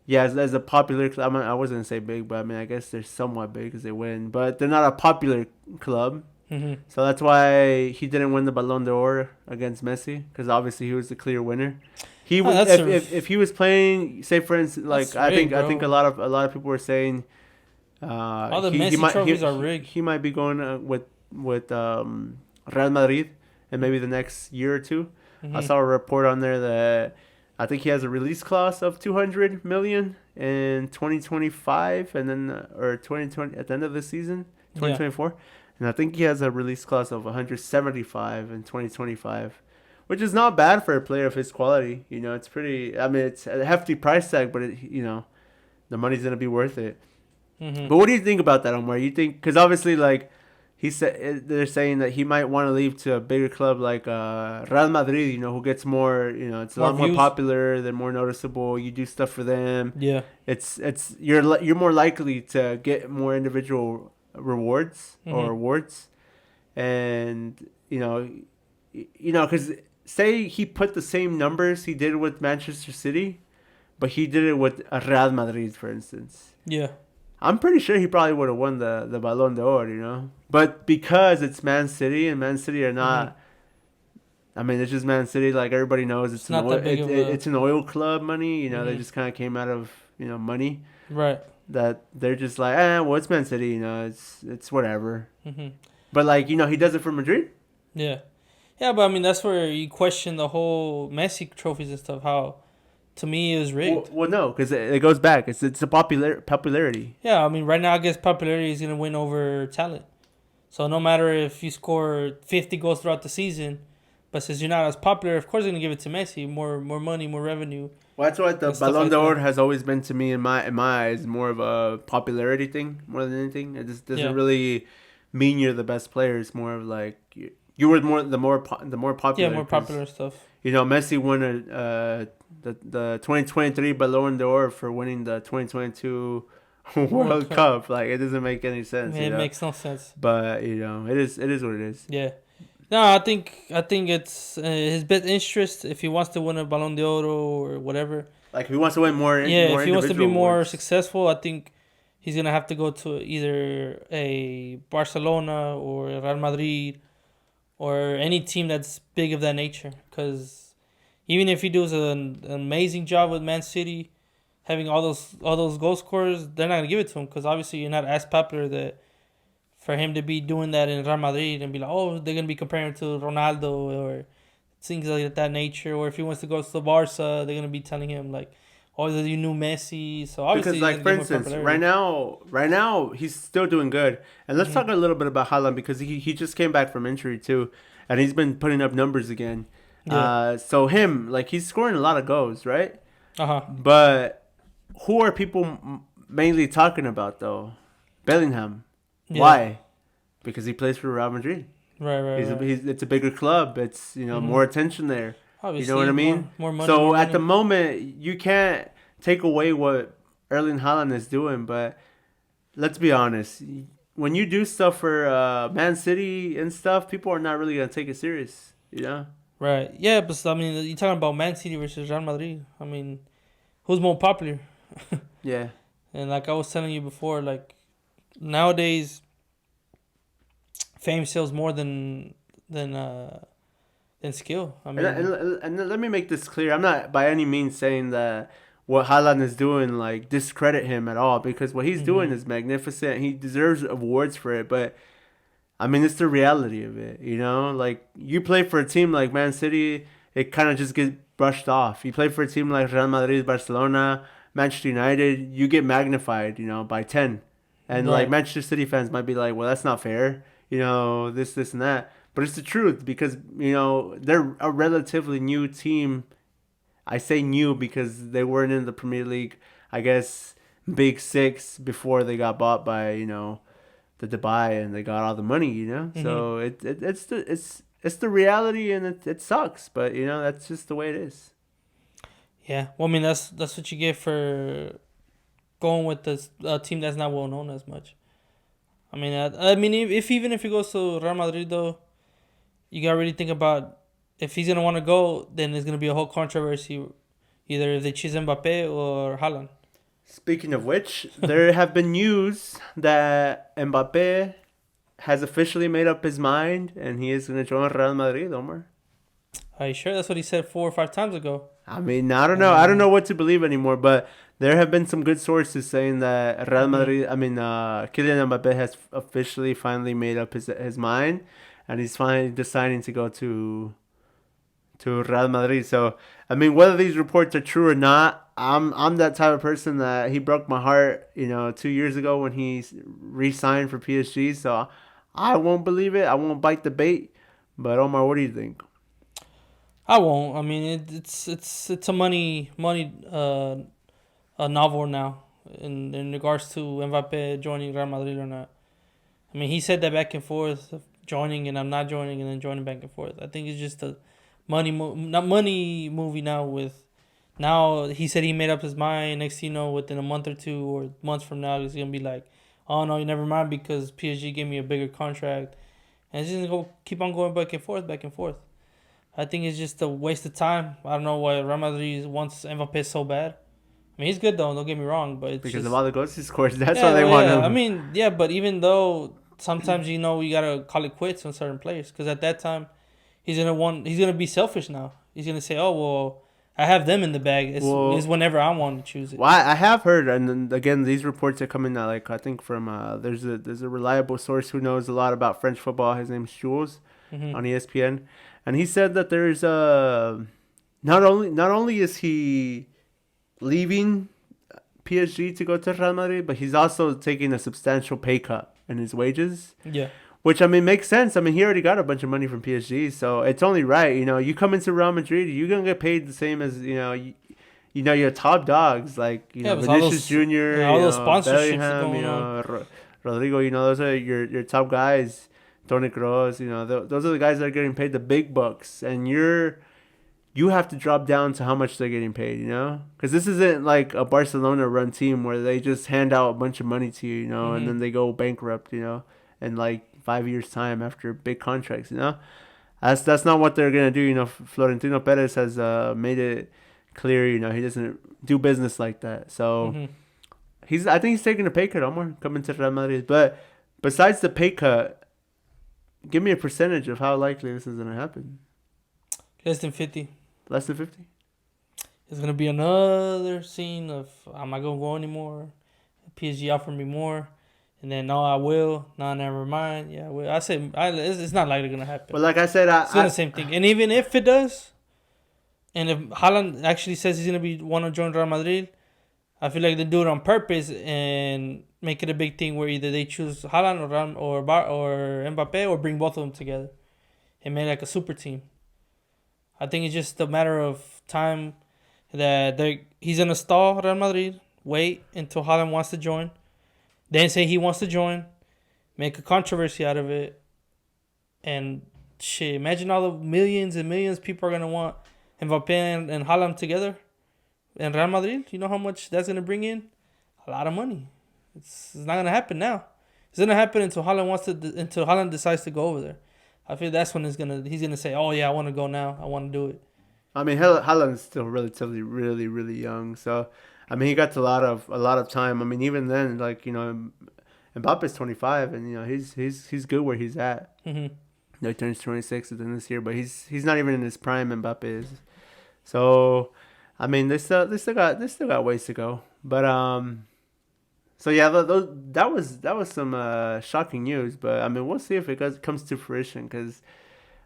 Yeah, as a popular club. I wasn't gonna say big, but I mean I guess they're somewhat big because they win, but they're not a popular club. Mm-hmm. So that's why he didn't win the Ballon d'Or against Messi, because obviously he was the clear winner. He would if he was playing, say for instance, like I think a lot of people were saying, all the Messi trophies are rigged. He might be going with Real Madrid in maybe the next year or two. I saw a report on there that I think he has a release clause of 200 million in 2025, and then or 2020 at the end of the season, 2024, and I think he has a release clause of 175 in 2025, which is not bad for a player of his quality. It's pretty. I mean, it's a hefty price tag, but the money's gonna be worth it. Mm-hmm. But what do you think about that, Omar? You think, because obviously, like he said, they're saying that he might want to leave to a bigger club like Real Madrid, who gets more, it's a lot more popular, they're more noticeable. You do stuff for them. Yeah, you're more likely to get more individual rewards or awards, and because say he put the same numbers he did with Manchester City, but he did it with Real Madrid, for instance. Yeah. I'm pretty sure he probably would have won the Ballon d'Or, But because it's Man City, and Man City are not... I mean, it's just Man City. Like, everybody knows it's not that big of a... It's an oil club money. They just kind of came out of, money. Right. That they're just like, well, it's Man City, it's whatever. Mm-hmm. But, like, he does it for Madrid. Yeah. Yeah, but, I mean, that's where you question the whole Messi trophies and stuff, how... To me, it was rigged. Well, no, because it goes back. It's a popularity. Yeah, I mean, right now, I guess popularity is going to win over talent. So no matter if you score 50 goals throughout the season, but since you're not as popular, of course, they're going to give it to Messi. More money, more revenue. Well, that's what the Ballon d'Or has always been to me in my eyes. More of a popularity thing more than anything. It just doesn't really mean you're the best player. It's more of like You were the more Yeah, popular more because popular stuff. Messi won the 2023 Ballon d'Or for winning the 2022 World World Cup. Cup. Like it doesn't make any sense, It makes no sense. But it is what it is. Yeah. No, I think it's his best interest if he wants to win a Ballon d'Or or whatever. Like if he wants to win Yeah, more if he wants to be individual more awards. successful, I think he's gonna have to go to either a Barcelona or Real Madrid or any team that's big of that nature. Because even if he does an amazing job with Man City, having all those goal scorers, they're not gonna give it to him because obviously you're not as popular that for him to be doing that in Real Madrid and be like, oh, they're gonna be comparing him to Ronaldo or things like that nature. Or if he wants to go to the Barca, they're gonna be telling him like, oh, you new Messi. So obviously Because he's like gonna for get more instance, popularity. right now he's still doing good. And let's Mm-hmm. talk a little bit about Haaland because he just came back from injury too, and he's been putting up numbers again. Yeah. So him like he's scoring a lot of goals, right? Uh huh. But who are people mainly talking about though? Bellingham. Yeah. Why? Because he plays for Real Madrid. Right. Right. Right. It's a bigger club. It's Mm-hmm. more attention there. You know what Obviously, I more mean? more money, So more at the money. moment, you can't take away what Erling Haaland is doing. But let's be honest, when you do stuff for Man City and stuff, people are not really gonna take it serious. Right. Yeah, but I mean, you're talking about Man City versus Real Madrid. I mean, who's more popular? Yeah. And like I was telling you before, like nowadays, fame sells more than skill. I And, mean, and, and let me make this clear. I'm not by any means saying that what Haaland is doing like discredit him at all because what he's doing hmm is magnificent. He deserves awards for it, but I mean it's the reality of it. Like you play for a team like Man City, it kind of just gets brushed off. You play for a team like Real Madrid, Barcelona, Manchester United, you get magnified, by 10. And like right. Manchester City fans might be like, well, that's not fair. This, and that. But it's the truth because they're a relatively new team. I say new because they weren't in the Premier League. I guess Big Six before they got bought by the Dubai and they got all the money. hmm So it's the reality and it sucks. But that's just the way it is. Yeah. Well, I mean, that's what you get for going with this team that's not well known as much. I mean, if even if he goes to Real Madrid though, you gotta really think about if he's gonna want to go, then there's gonna be a whole controversy, either if they choose Mbappe or Haaland. Speaking of which, there have been news that Mbappe has officially made up his mind and he is going to join Real Madrid, Omar. Are you sure that's what he said 4 or 5 times ago? I mean, I don't I know. I don't mean, know what to believe anymore, but there have been some good sources saying that Real hmm Madrid, Kylian Mbappe has officially finally made up his mind and he's finally deciding to go to Real Madrid. So, I mean, whether these reports are true or not, I'm that type of person that he broke my heart, 2 years ago when he re-signed for PSG. So, I won't believe it. I won't bite the bait. But Omar, what do you think? I won't. I mean, it's a money a novel now in regards to Mbappe joining Real Madrid or not. I mean, he said that back and forth of joining and I'm not joining and then joining back and forth. I think it's just a not money movie now. With now he said he made up his mind. Next thing you know, within a month or two or months from now, he's gonna be like, oh no, you never mind because PSG gave me a bigger contract, and it's just gonna keep on going back and forth, back and forth. I think it's just a waste of time. I don't know why Real Madrid wants Mbappe so bad. I mean, he's good though. Don't get me wrong, but it's Because of just all the goals he scores, that's why yeah, they well, want yeah. I him. mean, yeah, but even though sometimes you gotta call it quits on certain players because at that time he's gonna be selfish now. He's gonna say, oh well, I have them in the bag. It's Well, whenever I want to choose it. well, I have heard, and then again, these reports are coming out. Like I think from there's a reliable source who knows a lot about French football. His name's Jules hmm on ESPN, and he said that there's not only is he leaving PSG to go to Real Madrid, but he's also taking a substantial pay cut in his wages, Yeah, which I mean makes sense. I mean he already got a bunch of money from PSG, so it's only right. You come into Real Madrid, you're gonna get paid the same as your top dogs like yeah. But Vinicius Junior, all those sponsorships Bellingham, going on. Rodrigo. Those are your top guys Toni Kroos. Those are the guys that are getting paid the big bucks, and you have to drop down to how much they're getting paid. Because this isn't like a Barcelona run team where they just hand out a bunch of money to you, and Mm-hmm. then they go bankrupt, in like 5 years time after big contracts. That's not what they're gonna do. Florentino Perez has made it clear. He doesn't do business like that. So Mm-hmm. I think he's taking a pay cut, Omar, coming to Real Madrid. But besides the pay cut, give me a percentage of how likely this is gonna happen. Less than 50. Less than 50. It's gonna be another scene of I'm not gonna go anymore. PSG offered me more, and then no, I will. No, never mind. Yeah, I will. It's not likely gonna happen. But like I said, It's gonna the same thing. And even if it does, and if Haaland actually says he's gonna want to join Real Madrid, I feel like they do it on purpose and make it a big thing where either they choose Haaland or Mbappe or bring both of them together and make like a super team. I think it's just a matter of time that he's gonna stall Real Madrid, wait until Haaland wants to join, then say he wants to join, make a controversy out of it, and shit. Imagine all the millions and millions people are gonna want Mbappe and Haaland together in Real Madrid. You know how much that's gonna bring in? A lot of money. It's not gonna happen now. It's gonna happen until Haaland decides to go over there. I feel that's when he's gonna say, "Oh yeah, I want to go now. I want to do it." I mean, Haaland's still relatively really really young, so I mean he got a lot of time. I mean even then, like Mbappe's 25, and he's good where he's at. Mm-hmm. He turns 26 at the end of this year, but he's not even in his prime. Mbappe is. So, I mean they still got ways to go. But so yeah, that was some shocking news. But I mean we'll see if it comes to fruition, because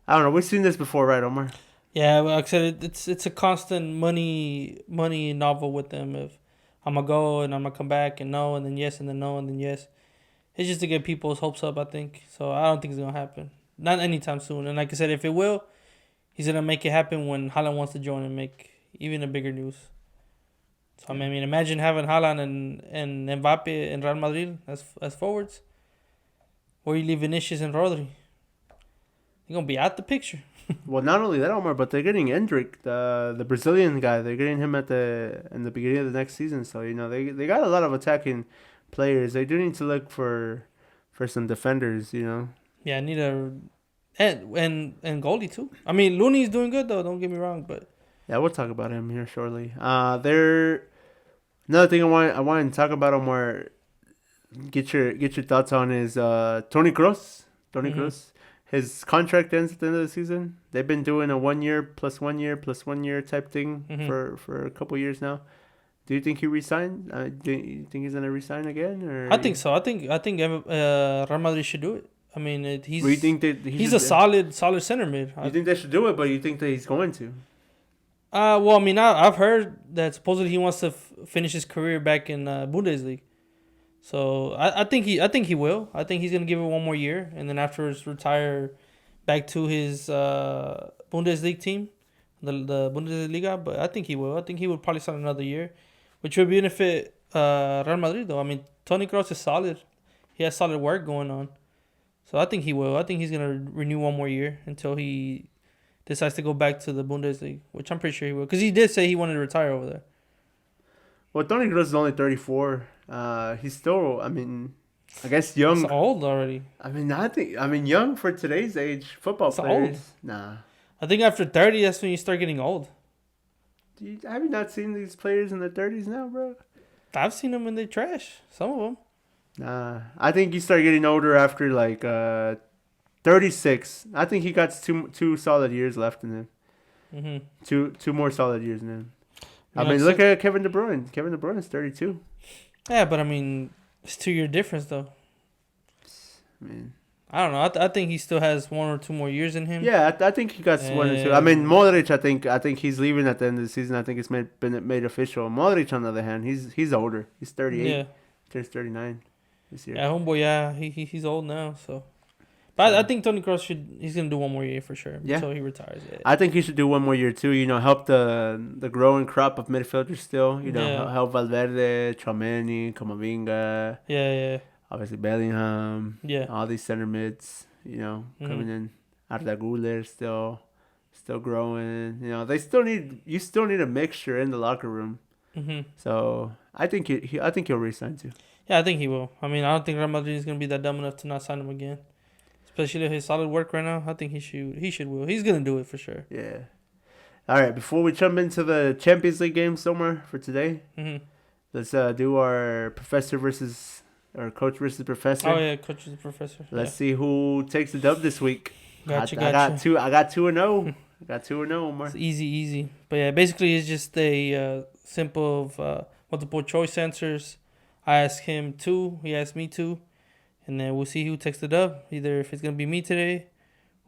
I don't know. We've seen this before, right, Omar? Yeah, well, like I said, it's a constant money novel with them. If I'm gonna go and I'm gonna come back and no and then yes and then no and then yes, it's just to get people's hopes up. I think so. I don't think it's gonna happen. Not anytime soon. And like I said, if it will, he's gonna make it happen when Haaland wants to join and make even a bigger news. So I mean, imagine having Haaland and Mbappe in Real Madrid as forwards. Where you leave Vinicius and Rodri, you're gonna be out the picture. Well, not only that, Omar, but they're getting Endrick, the Brazilian guy. They're getting him in the beginning of the next season. So they got a lot of attacking players. They do need to look for some defenders. Yeah, I need a and goalie too. I mean, Looney's doing good though. Don't get me wrong, but Yeah, we'll talk about him here shortly. Another thing I wanted to talk about, Omar. Get your thoughts on is Toni Kroos. Toni mm-hmm. Kroos. His contract ends at the end of the season. They've been doing a 1 year plus 1 year plus 1 year type thing Mm-hmm. for a couple years now. Do you think he resigned? Do you think he's gonna resign again? Or I think so. I think Real Madrid should do it. I mean, Or you think that he's a solid center mid. You think they should do it, but you think that he's going to? Well, I mean, I've heard that supposedly he wants to finish his career back in Bundesliga. So I think he will. I think he's gonna give it 1 more year, and then afterwards retire back to his Bundesliga team, the Bundesliga. But I think he will. I think he would probably sign another year, which would benefit Real Madrid though. I mean, Toni Kroos is solid. He has solid work going on, so I think he will. I think he's gonna renew 1 more year until he decides to go back to the Bundesliga, which I'm pretty sure he will, because he did say he wanted to retire over there. Well, Toni Kroos is only 34. He's still, I mean, I guess young. It's old already. I mean, young for today's age football It's players. old. Nah. I think after 30, that's when you start getting old. Have you not seen these players in their 30s now, bro? I've seen them and they trash. Some of them. Nah. I think you start getting older after like 36. I think he got two solid years left in him. Mm-hmm. Two more solid years in him. I mean, look at Kevin De Bruyne. Kevin De Bruyne is 32. Yeah, but I mean, it's 2 year difference though. I mean, I don't know. I think he still has 1 or 2 more years in him. yeah, I think he got 1 or 2. I mean, Modric. I think he's leaving at the end of the season. I think it's been made official. Modric, on the other hand, he's older. He's 38. Yeah. Turns 39 this year. Yeah, homeboy. Yeah, he's old now. So, but I think Toni Kroos he's gonna do 1 more year for sure. Yeah. Until he retires. Yeah. I think he should do 1 more year too. Help the growing crop of midfielders still. Help Valverde, Tchouaméni, Camavinga. Yeah. Obviously Bellingham. Yeah. All these center mids. coming in. Arda Güler still growing. You still need a mixture in the locker room. Mm-hmm. So I think he'll resign too. Yeah, I think he will. I mean, I don't think Real Madrid is gonna be that dumb enough to not sign him again. Especially his solid work right now. I think he should will. He's gonna do it for sure. Yeah. All right. Before we jump into the Champions League game somewhere for today, let's do our professor versus or coach versus professor. Oh yeah, coach is the professor. Let's see who takes the dub this week. Gotcha. I got 2-0. I got 2-0, Omar. It's easy. But yeah, basically it's just a simple of multiple choice answers. I asked him 2, he asked me 2, and then we'll see who takes the dub. Either if it's gonna be me today,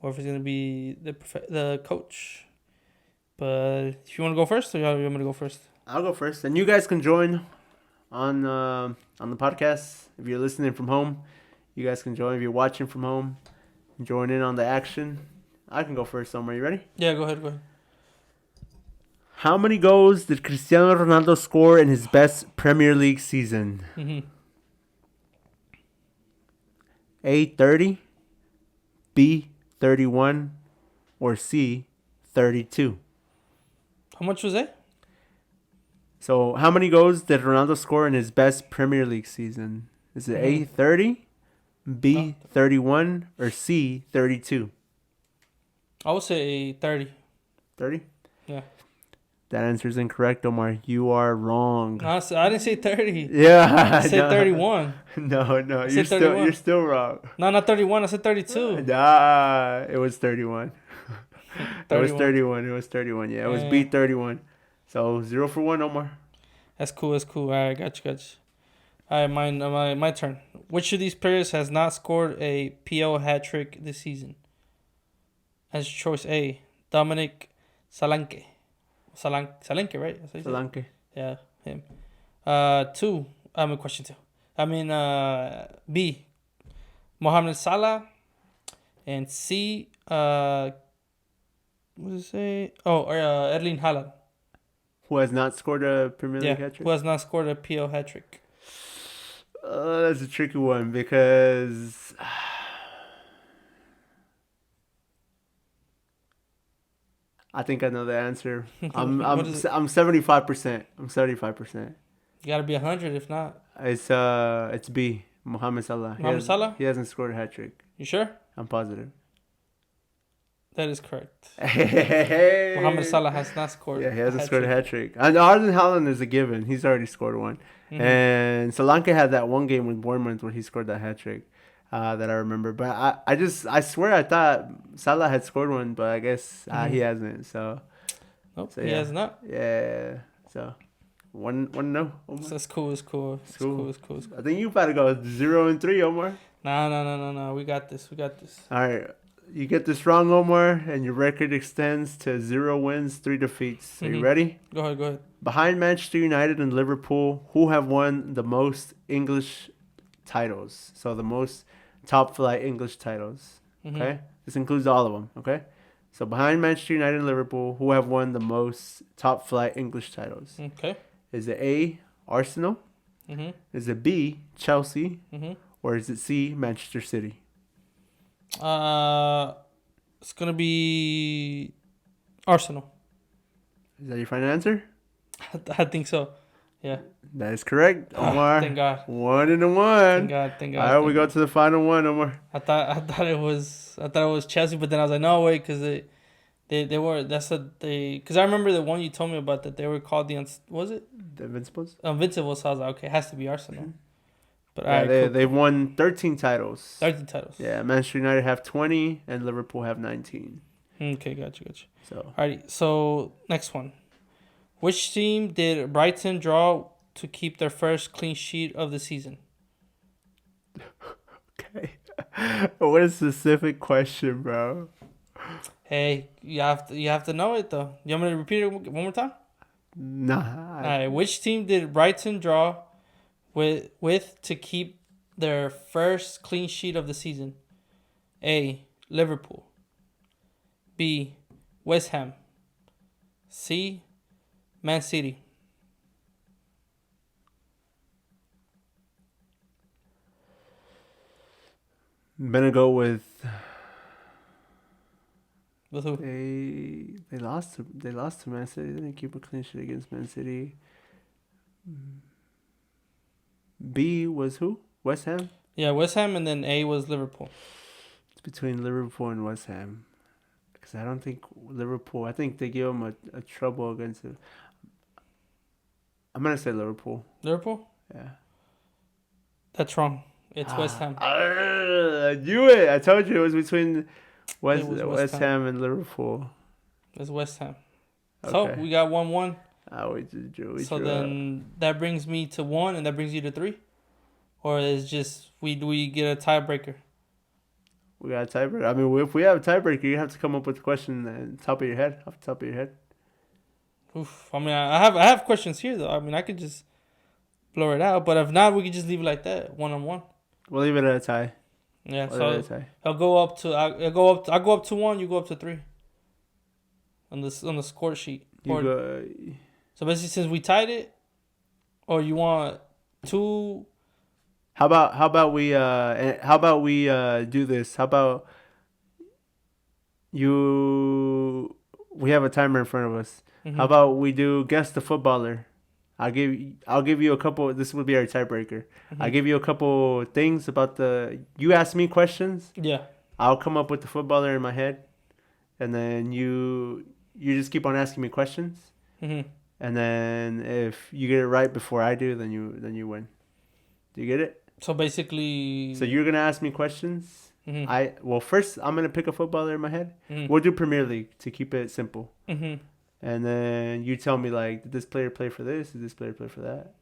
or if it's gonna be the coach. But if you want to go first, or you want me to go first? I'll go first, and you guys can join on the podcast. If you're listening from home, you guys can join. If you're watching from home, join in on the action. I can go first, Omar. You ready? Yeah, go ahead. How many goals did Cristiano Ronaldo score in his best Premier League season? A, 30, B, 31, or C, 32? How much was that? So, how many goals did Ronaldo score in his best Premier League season? Is it A, 30, B, 31, or C, 32? I would say 30. 30? Yeah. That answer is incorrect, Omar. You are wrong. No, I didn't say 30. Yeah. I said 31. No. You're still wrong. No, not 31. I said 32. Nah, it was 31. It was 31. Yeah, it was B, 31. So 0 for 1, Omar. That's cool. All right, got you. All right, my turn. Which of these players has not scored a PL hat trick this season? As choice A, Dominic Solanke. Solanke, right? Solanke. Yeah, him. Question 2. B, Mohamed Salah, and C, what does it say? Erling Haaland. Who has not scored a Premier League hat trick? Who has not scored a PL hat trick? That's a tricky one because I think I know the answer. I'm 75%. I'm 75%. You gotta be 100 if not. It's B, Mohamed Salah. Salah? He hasn't scored a hat trick. You sure? I'm positive. That is correct. Hey. Mohamed Salah has not scored. Yeah, he hasn't scored a hat trick. And Erling Haaland is a given. He's already scored one. And Solanke had that one game with Bournemouth where he scored that hat trick that I remember. But I swear I thought Salah had scored one, but I guess he hasn't. So nope, he has not. Yeah. So 1-0. So that's cool. It's cool. I think you better go 0-3, Omar. No. We got this. All right. You get this wrong, Omar, and your record extends to 0 wins, 3 defeats. Are you ready? Go ahead. Behind Manchester United and Liverpool, who have won the most English titles? So the most top flight English titles. Okay? This includes all of them. Okay? So behind Manchester United and Liverpool, who have won the most top flight English titles? Okay. Is it A, Arsenal? Is it B, Chelsea? Or is it C, Manchester City? It's gonna be Arsenal. Is that your final answer? I think so. Yeah. That is correct, Omar. Thank God. 1-1. Thank God. All right, we go to the final one, Omar. I thought it was Chelsea, but then I was like, no way, because they were because I remember the one you told me about that they were called the Invincibles. Invincibles. So I was like, okay, it has to be Arsenal. But they've won 13 titles. 13 titles. Yeah, Manchester United have 20 and Liverpool have 19. Okay, gotcha. So, alrighty. So next one, which team did Brighton draw to keep their first clean sheet of the season? Okay, what a specific question, bro. Hey, you have to know it though. You want me to repeat it one more time? Nah. Alright, which team did Brighton draw with to keep their first clean sheet of the season? A, Liverpool. B, West Ham. C, Man City. I'm gonna go with With who? They lost to Man City. They didn't keep a clean sheet against Man City. B was who? West Ham. Yeah, West Ham, and then A was Liverpool. It's between Liverpool and West Ham. Because I don't think Liverpool. I think they give them a trouble against it. I'm gonna say Liverpool. Liverpool? Yeah. That's wrong. It's West Ham. I knew it. I told you it was between West West Ham and Liverpool. It's West Ham. Okay. So we got 1-1. We drew. So then that brings me to 1, and that brings you to 3, or is just we get a tiebreaker? We got a tiebreaker. I mean, if we have a tiebreaker, you have to come up with a question off the top of your head. Oof. I mean, I have questions here though. I mean, I could just blur it out, but if not, we could just leave it like that, 1-on-1. We'll leave it at a tie. Yeah. I'll go up to I go up to 1. You go up to 3. On the score sheet. So basically, since we tied it, or you want 2. How about we do this? How about we have a timer in front of us. Mm-hmm. How about we do guess the footballer? I'll give you a couple. This will be our tiebreaker. Mm-hmm. I'll give you a couple things about you ask me questions. Yeah. I'll come up with the footballer in my head, and then you just keep on asking me questions. Mm-hmm. And then if you get it right before I do, then you win. Do you get it? So basically. So you're gonna ask me questions. Mm-hmm. First I'm gonna pick a footballer in my head. Mm-hmm. We'll do Premier League to keep it simple. Mm-hmm. And then you tell me did this player play for this? Did this player play for that?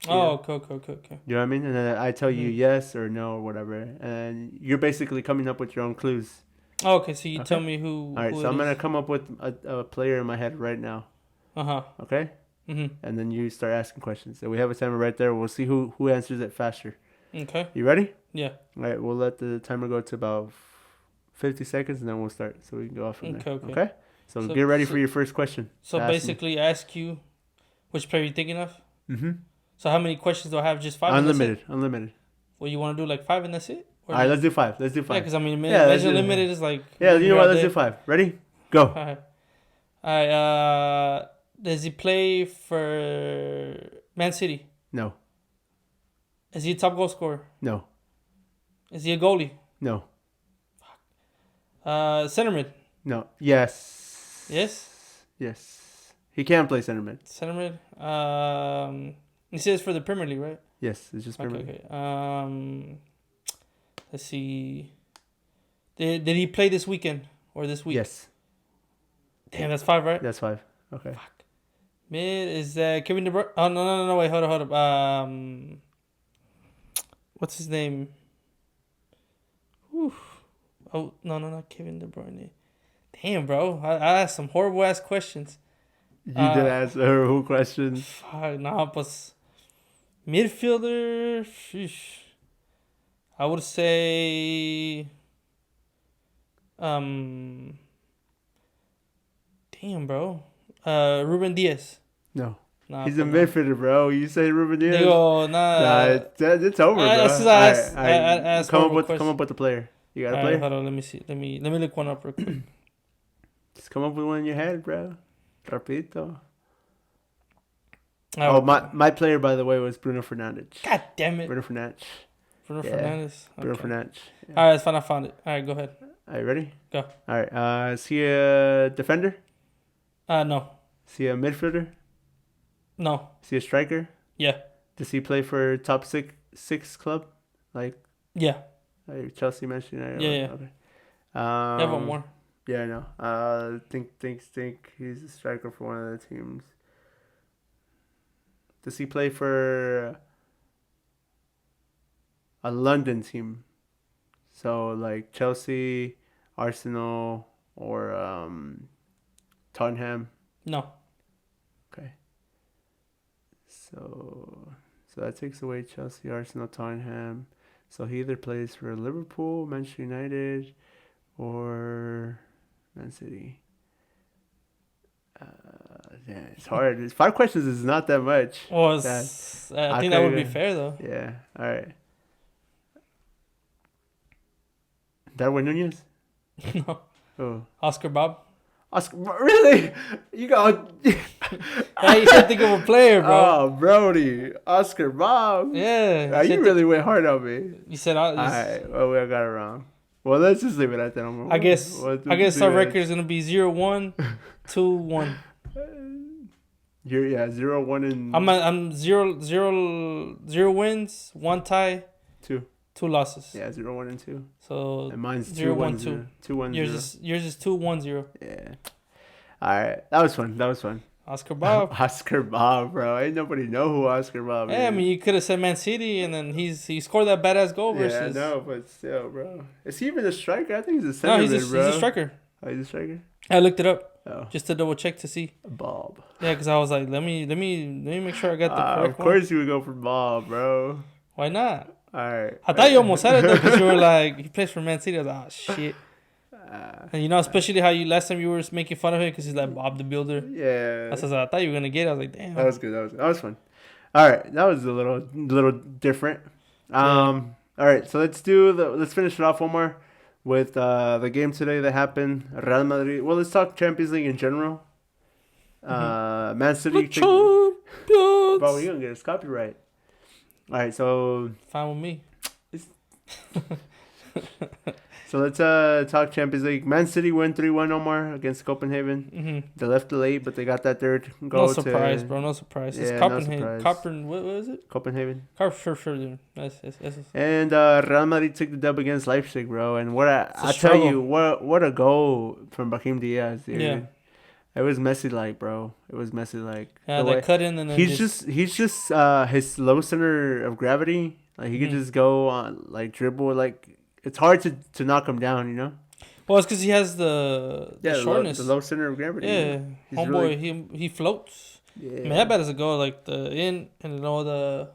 Oh, okay. You know what I mean? And then I tell you yes or no or whatever, and you're basically coming up with your own clues. Oh, okay, so you tell me who. All right, who so I'm gonna come up with a player in my head right now. Okay. Mm-hmm. And then you start asking questions. So we have a timer right there. We'll see who answers it faster. Okay. You ready? Yeah. All right, we'll let the timer go to about 50 seconds, and then we'll start. So we can go off from there. Okay. So get ready for your first question. So basically, ask you which player you're thinking of. Mm-hmm. So how many questions do I have? Just 5? Unlimited. Well, you want to do like 5 and that's it? All right, let's do 5. Yeah, because I mean, unlimited is like. Yeah, you know what? Let's do 5. Ready? Go. All right. Does he play for Man City? No. Is he a top goal scorer? No. Is he a goalie? No. Center mid? No. Yes. Yes? He can play center mid. Center mid? He says for the Premier League, right? Yes, it's just Premier League. Okay. Let's see. Did he play this weekend or this week? Yes. Damn, that's 5, right? That's 5. Okay. Fuck. Mid is Kevin De Bruyne. Oh no! Wait, hold up. What's his name? Whew. Oh no, not Kevin De Bruyne. Damn, bro, I asked some horrible ass questions. You did ask her who questions. Fuck, nah, but midfielder. Sheesh. I would say. Damn, bro. Ruben Diaz. No. Nah, he's a midfielder, bro. You say Ruben Diaz? Nah. It's over, bro. I come up with the player. You got a player? Hold on, let me see. Let me look one up real quick. Just come up with one in your head, bro. Rapidito. Oh, my player, by the way, was Bruno Fernandes. God damn it. Bruno Fernandes. Fernandes. Okay. Bruno Fernandes. Yeah. All right, it's fine. I found it. All right, go ahead. Are you ready? Go. All right. Is he a defender? No. Is he a midfielder? No. Is he a striker? Yeah. Does he play for top six club? Like Chelsea, Manchester United? Yeah. Okay. You have one more. Yeah, I know. Think he's a striker for one of the teams. Does he play for a London team? So like Chelsea, Arsenal, or Tottenham? No. Okay. So that takes away Chelsea, Arsenal, Tottenham. So he either plays for Liverpool, Manchester United, or Man City. Yeah, it's hard. 5 questions is not that much. Well, I think that would be fair, though. Yeah. All right. Darwin Nunez? No. Oh. Oscar Bob? Oscar, really? You got. Yeah, you should think of a player, bro. Oh, Brody, Oscar Bob. Yeah, You really went hard on me. you said All right, well, we got it wrong. Well, let's just leave it at that. I guess our record is gonna be 0-1, 2-1. You're 0-1 and I'm 0 wins, 1 tie, two. 2 losses. Yeah, 0-1 and 2. So And mine's 0-1-2. 2-1-0. Yours is 2-1-0. Yeah. All right, that was fun. Oscar Bob. Oscar Bob, bro. Ain't nobody know who Oscar Bob is. Yeah, I mean, you could have said Man City, and then he scored that badass goal versus. Yeah, no, but still, bro. Is he even a striker? I think he's a No, center he's a striker. Oh, he's a striker. I looked it up Oh, just to double check to see. Bob. Yeah, because I was like, let me make sure I got the correct Of course you would go for Bob, bro. one. Why not? All right. I thought you almost said it though, because you were like, he plays for Man City. I was like, oh shit. And you know, especially how last time you were making fun of him because he's like Bob the Builder. Yeah. I thought you were gonna get it. I was like, damn. That was good. That was fun. All right, that was a little different. All right, so let's finish it off, Omar, with the game today that happened. Real Madrid. Well, let's talk Champions League in general. Man City. Champions. Bro, we gonna get us copyright. All right, so Fine with me. So let's talk Champions League. Man City win 3-1, Omar, against Copenhagen. Mm-hmm. They left it late, but they got that third goal. No surprise, bro. No surprise. It's Yeah, Copenhagen. no surprise. What is it? Copenhagen. Sure, dude. That's And Real Madrid took the dub against Leipzig, bro. And I tell struggle. you, what a goal from Brahim Diaz, dude. Yeah. It was Messi like, bro. It was Messi like. Yeah, they cut in and then he's just his low center of gravity. Like he could just go on like dribble. Like it's hard to knock him down, you know. Well, it's because he has the shortness. The low center of gravity. Yeah, homeboy, he floats. Yeah. I mean, that bad as a goal, like the in and the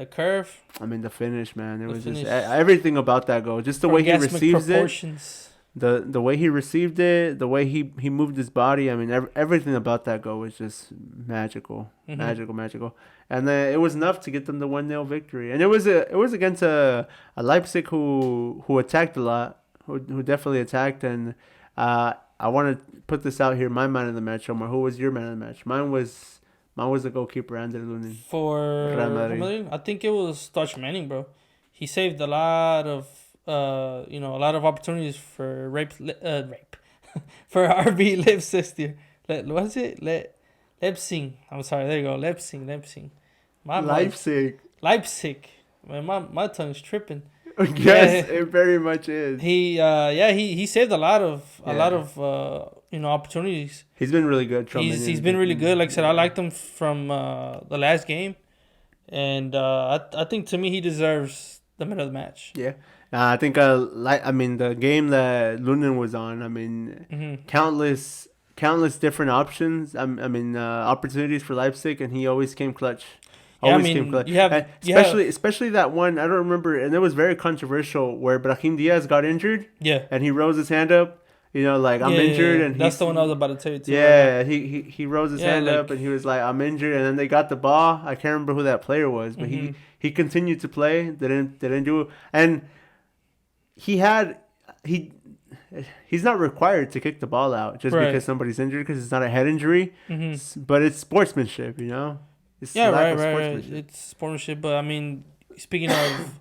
curve. I mean the finish, man. It was finish. just everything about that goal. Just the way he receives proportions. The way he received it, the way he moved his body. I mean, everything about that goal was just magical, magical. And then it was enough to get them the 1-0 victory. And it was against a Leipzig who attacked a lot, who definitely attacked. And I want to put this out here. My man of the match, Omar. Who was your man of the match? Mine was the goalkeeper, Ander Lunin. For Real Madrid, I think it was Dutch Manning, bro. He saved a lot of a lot of opportunities for for RB Leipzig. What is it? Leipzig. I'm sorry. There you go. Leipzig. Leipzig. Man, my tongue's tripping. Yes, it very much is. He saved a lot of opportunities. He's been really good. He's been really good. Like I said, I liked him from the last game, and I think to me he deserves the man of the match. Yeah. I think the game that Lunin was on. I mean, countless different options. Opportunities for Leipzig, and he always came clutch. Came clutch. Especially that one. I don't remember, and it was very controversial where Brahim Diaz got injured. Yeah, and he rose his hand up. You know, like I'm injured, and that's the one I was about to tell you too. Yeah, he rose his hand up, and he was like, "I'm injured," and then they got the ball. I can't remember who that player was, but he continued to play. They didn't do it, and he's not required to kick the ball out just because somebody's injured because it's not a head injury, but it's sportsmanship, you know. It's right. It's sportsmanship, but I mean, speaking of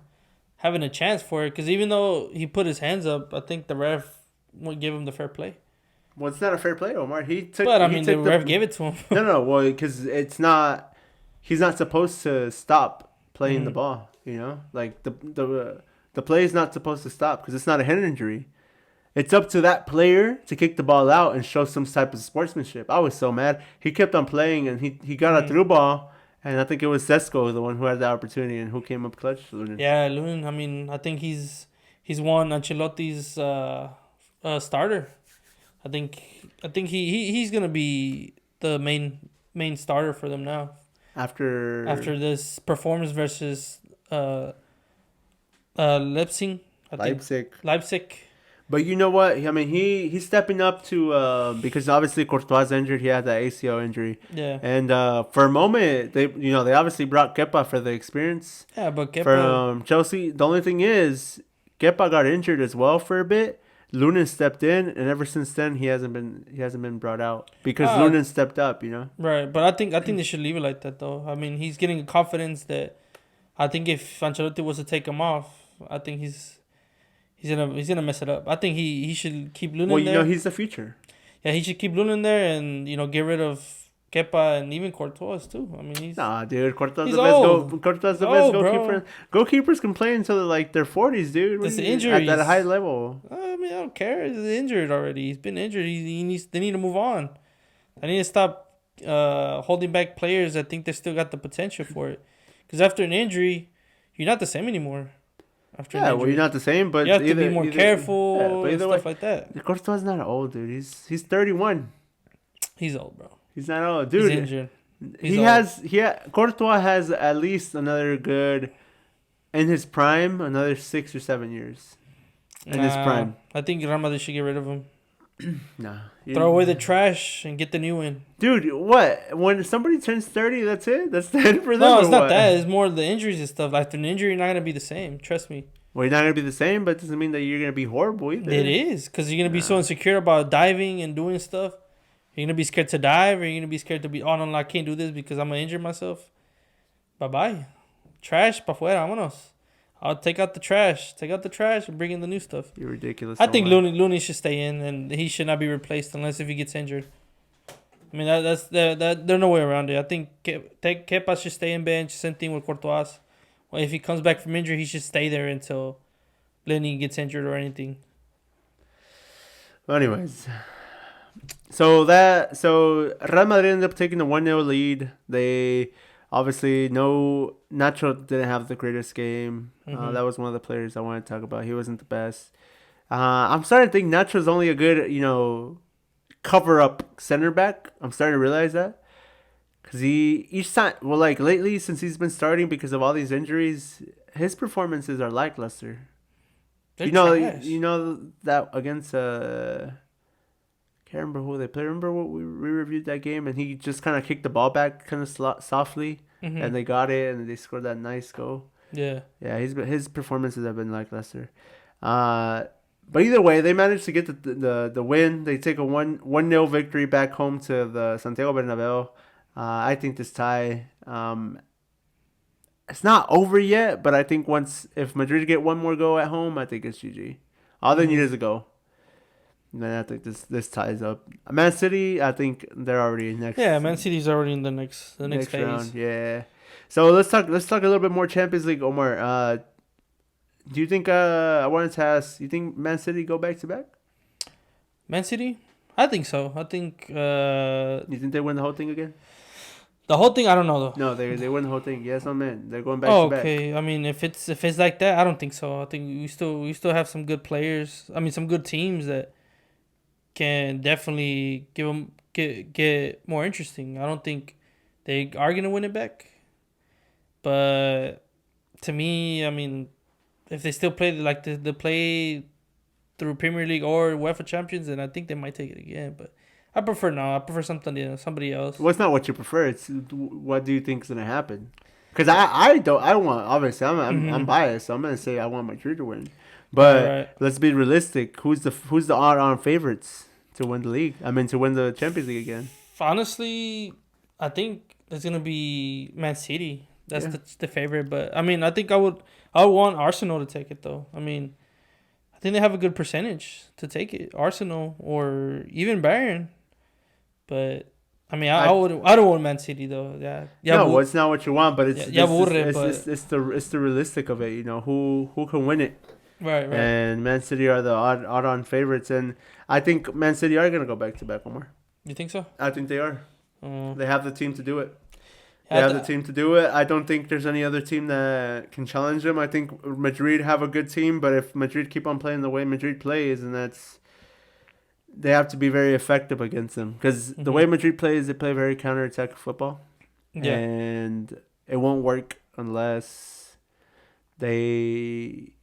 having a chance for it, because even though he put his hands up, I think the ref won't give him the fair play. Well, it's not a fair play, Omar. The ref gave it to him. No. Well, because it's not. He's not supposed to stop playing the ball. You know, like the play is not supposed to stop because it's not a head injury. It's up to that player to kick the ball out and show some type of sportsmanship. I was so mad. He kept on playing, and he got a through ball, and I think it was Sesko, the one who had the opportunity and who came up clutch. Lunin. Yeah, Lunin. I mean, I think he's won Ancelotti's starter. I think he's gonna be the main starter for them now. After this performance versus Leipzig. Leipzig. But you know what? I mean, he's stepping up to because obviously Courtois injured. He had that ACL injury. Yeah. And for a moment, they obviously brought Kepa for the experience. Yeah, but Kepa from Chelsea. The only thing is, Kepa got injured as well for a bit. Lunin stepped in, and ever since then he hasn't been brought out because Uh, Lunin stepped up. right. But I think they should leave it like that though. I mean, he's getting confidence that I think if Ancelotti was to take him off, I think he's gonna mess it up. I think he should keep Well, Lunin there. he's the future. Yeah, he should keep Lunin there and get rid of Kepa and even Courtois too. I mean, Nah, dude, Corta's he's the best old. Corta's the He's best old, goalkeeper. bro. Goalkeepers can play until like their 40s, dude. It's the At that high injuries. level. I mean, I don't care. He's injured already. He's been injured. He needs. They need to move on. They need to stop holding back players that think they still got the potential for it. Because after an injury, you're not the same anymore. After an Yeah, well, injury, you're not the same, but you have to be either more either careful yeah, but and either way, stuff like that. Courtois not old, dude. He's 31. He's old, bro. He's not old, He's dude. injured. He's He old. has Courtois has at least another good in his prime, another 6 or 7 years in his prime. I think Real Madrid should get rid of him. Nah, Throw away the trash and get the new one. dude. What? When somebody turns 30, that's it. That's the end for them. No, or it's not what? that. It's more the injuries and stuff. After an injury, you're not gonna be the same. Trust me. Well, you're not gonna be the same, but it doesn't mean that you're gonna be horrible either. It is because you're gonna be so Nah. insecure about diving and doing stuff. You're gonna be scared to dive, or you're gonna be scared to be. Oh no, I can't do this because I'm gonna injure myself. Bye bye. Trash, pa fuera, vámonos. I'll take out the trash. Take out the trash and bring in the new stuff. You're ridiculous. I think Omar. Looney should stay in, and he should not be replaced unless if he gets injured. I mean, there's no way around it. I think Kepa should stay in bench. Same thing with Courtois. Well, if he comes back from injury, he should stay there until Lenny gets injured or anything. Well, anyways, so Real Madrid ended up taking the 1-0 lead. They obviously Nacho didn't have the greatest game. Mhm. That was one of the players I wanted to talk about. He wasn't the best. I'm starting to think Nacho's only a good cover up center back. I'm starting to realize that. Cause he each time, well, like lately since he's been starting because of all these injuries, his performances are lackluster. They're You know, trash. you know that against can't remember who they played. Remember what we reviewed that game, and he just kind of kicked the ball back kind of softly, Mhm. and they got it, and they scored that nice goal. Yeah. Yeah, his performances have been lackluster. But either way, they managed to get the win. They take a 1-0 victory back home to the Santiago Bernabéu. I think this tie, it's not over yet, but I think if Madrid get one more go at home, I think it's GG. All they need is a goal. And then I think this ties up. Man City, I think they're already next. Yeah, Man City's already in the next phase. round. Yeah. So let's talk a little bit more Champions League, Omar. Do you think I wanted to ask? You think Man City go back to back? Man City? I think so. I think You think they win the whole thing again? the whole thing. I don't know though. No, they win the whole thing. Yes, no man. They're going back Oh, to back. okay. I mean, if it's like that, I don't think so. I think we still have some good players. I mean, some good teams that can definitely give them get more interesting. I don't think they are gonna win it back, but to me, I mean, if they still play like the play through Premier League or UEFA Champions, then I think they might take it again. But I prefer no. I prefer somebody else. Well, it's not what you prefer. It's what do you think is gonna happen? Because I don't want. Obviously, I'm biased, so I'm gonna say I want Madrid to win. But Right. let's be realistic. Who's the odd-on favorites to win the league? I mean, to win the Champions League again. Honestly, I think it's gonna be Man City. That's Yeah. the favorite. But I mean, I think I would want Arsenal to take it though. I mean, I think they have a good percentage to take it. Arsenal or even Bayern. But I mean, I don't want Man City though. Yeah. No, well, it's not what you want, but it's Yeah, it's the realistic of it. Who can win it? Right. And Man City are the odd-on favorites, and I think Man City are gonna go back to back, Omar. You think so? I think they are. They have the team to do it. They Yeah, have the team to do it. I don't think there's any other team that can challenge them. I think Madrid have a good team, but if Madrid keep on playing the way Madrid plays, and they have to be very effective against them. Because the way Madrid plays, they play very counter-attack football. Yeah. And it won't work unless they...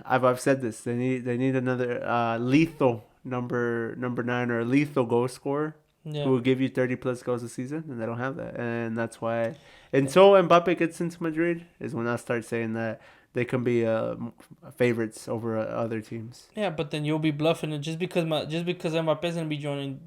I've said this. They need another lethal number 9 or a lethal goal scorer. Yeah. who will give you 30 plus goals a season, and they don't have that, and that's why. Until Mbappe gets into Madrid, is when I start saying that they can be favorites over other teams. Yeah, but then you'll be bluffing it just because Mbappe's gonna be joining,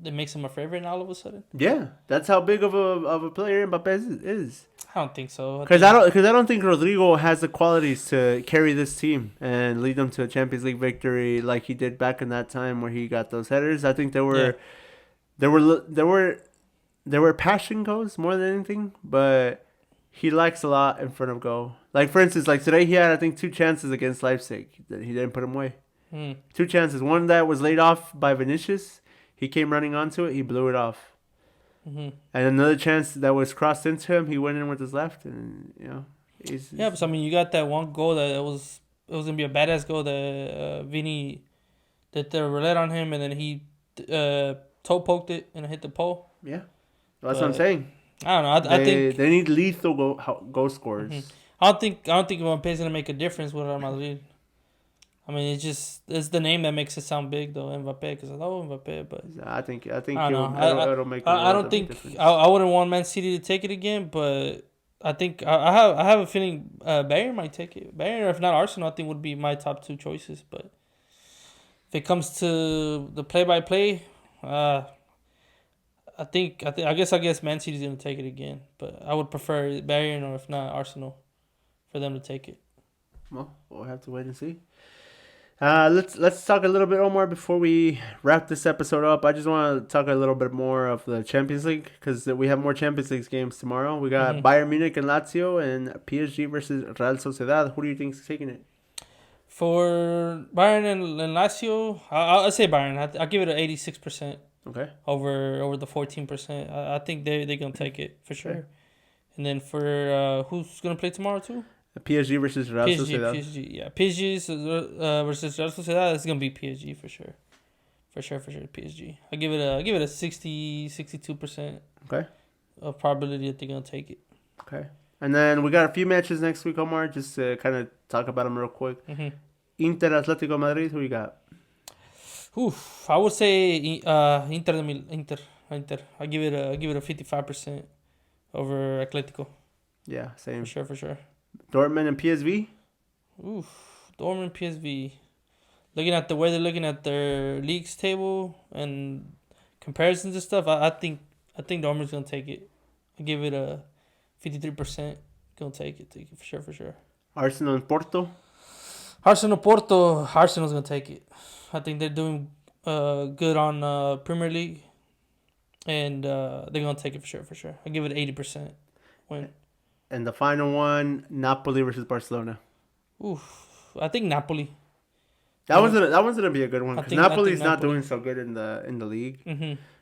that makes him a favorite now all of a sudden. Yeah, that's how big of a player Mbappe is. I don't think so. Because I don't think Rodrigo has the qualities to carry this team and lead them to a Champions League victory like he did back in that time where he got those headers. I think there were passion goals more than anything, but he likes a lot in front of goal. Like for instance, like today he had I think 2 chances against Leipzig that he didn't put them away. 2 chances. One that was laid off by Vinicius. He came running onto it. He blew it off. And another chance that was crossed into him, he went in with his left, and but I mean, you got that one goal that it was gonna be a badass goal that Vini, that they roulette on him, and then he toe poked it and it hit the pole. Yeah, that's what I'm saying. I don't know. I think they need lethal goal scorers. I don't think Mbappe's gonna make a difference with Real Madrid. I mean, it's the name that makes it sound big though, Mbappe, because I love Mbappe, but I think it'll make. I don't think I wouldn't want Man City to take it again, but I think I have a feeling Bayern might take it. Bayern, if not Arsenal, I think would be my top 2 choices. But if it comes to the play-by-play, I guess Man City's gonna take it again, but I would prefer Bayern or if not Arsenal for them to take it. Well, we'll have to wait and see. Let's talk a little bit, Omar, before we wrap this episode up. I just want to talk a little bit more of the Champions League because we have more Champions League games tomorrow. We got Bayern Munich and Lazio and PSG versus Real Sociedad. Who do you think is taking it? For Bayern and Lazio, I'll say Bayern. I'll give it an 86%. Okay. Over the 14%. I think they're gonna take it for sure. Okay. And then for who's gonna play tomorrow too? PSG versus Real Sociedad. PSG, yeah. PSG versus Real Sociedad. It's gonna be PSG for sure. For sure, PSG. I give it a 62%. Okay. Of probability that they're gonna take it. Okay. And then we got a few matches next week, Omar. Just to kind of talk about them real quick. Inter Atletico Madrid. Who you got? Oof, I would say Inter. I give it a 55% over Atletico. Yeah, same. For sure. Dortmund and PSV. Oof, Dortmund PSV. Looking at the way they're looking at their leagues table and comparisons and stuff, I think Dortmund's gonna take it. I give it a 53%. Gonna take it for sure. Arsenal and Porto. Arsenal's gonna take it. I think they're doing good on Premier League, and they're gonna take it for sure. I give it 80% win. And the final one, Napoli versus Barcelona. Oof, I think Napoli. That one's gonna be a good one because Napoli's not doing so good in the league.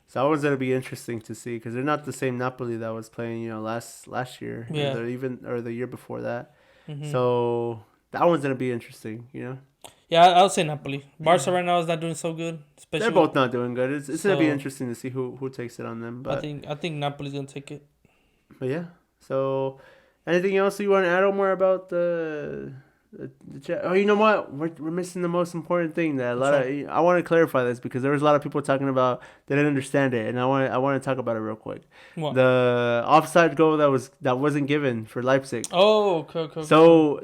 So that one's gonna be interesting to see because they're not the same Napoli that was playing last year, or the year before that. So that one's gonna be interesting, Yeah, I'll say Napoli. Barca right now is not doing so good. They're both not doing good. It's gonna be interesting to see who takes it on them. But I think Napoli's gonna take it. But yeah. So anything else you want to add more about the chat? Oh, you know what? We're missing the most important thing that I want to clarify this because there was a lot of people talking about they didn't understand it, and I want to talk about it real quick. What? The offside goal that wasn't given for Leipzig. Oh, okay. So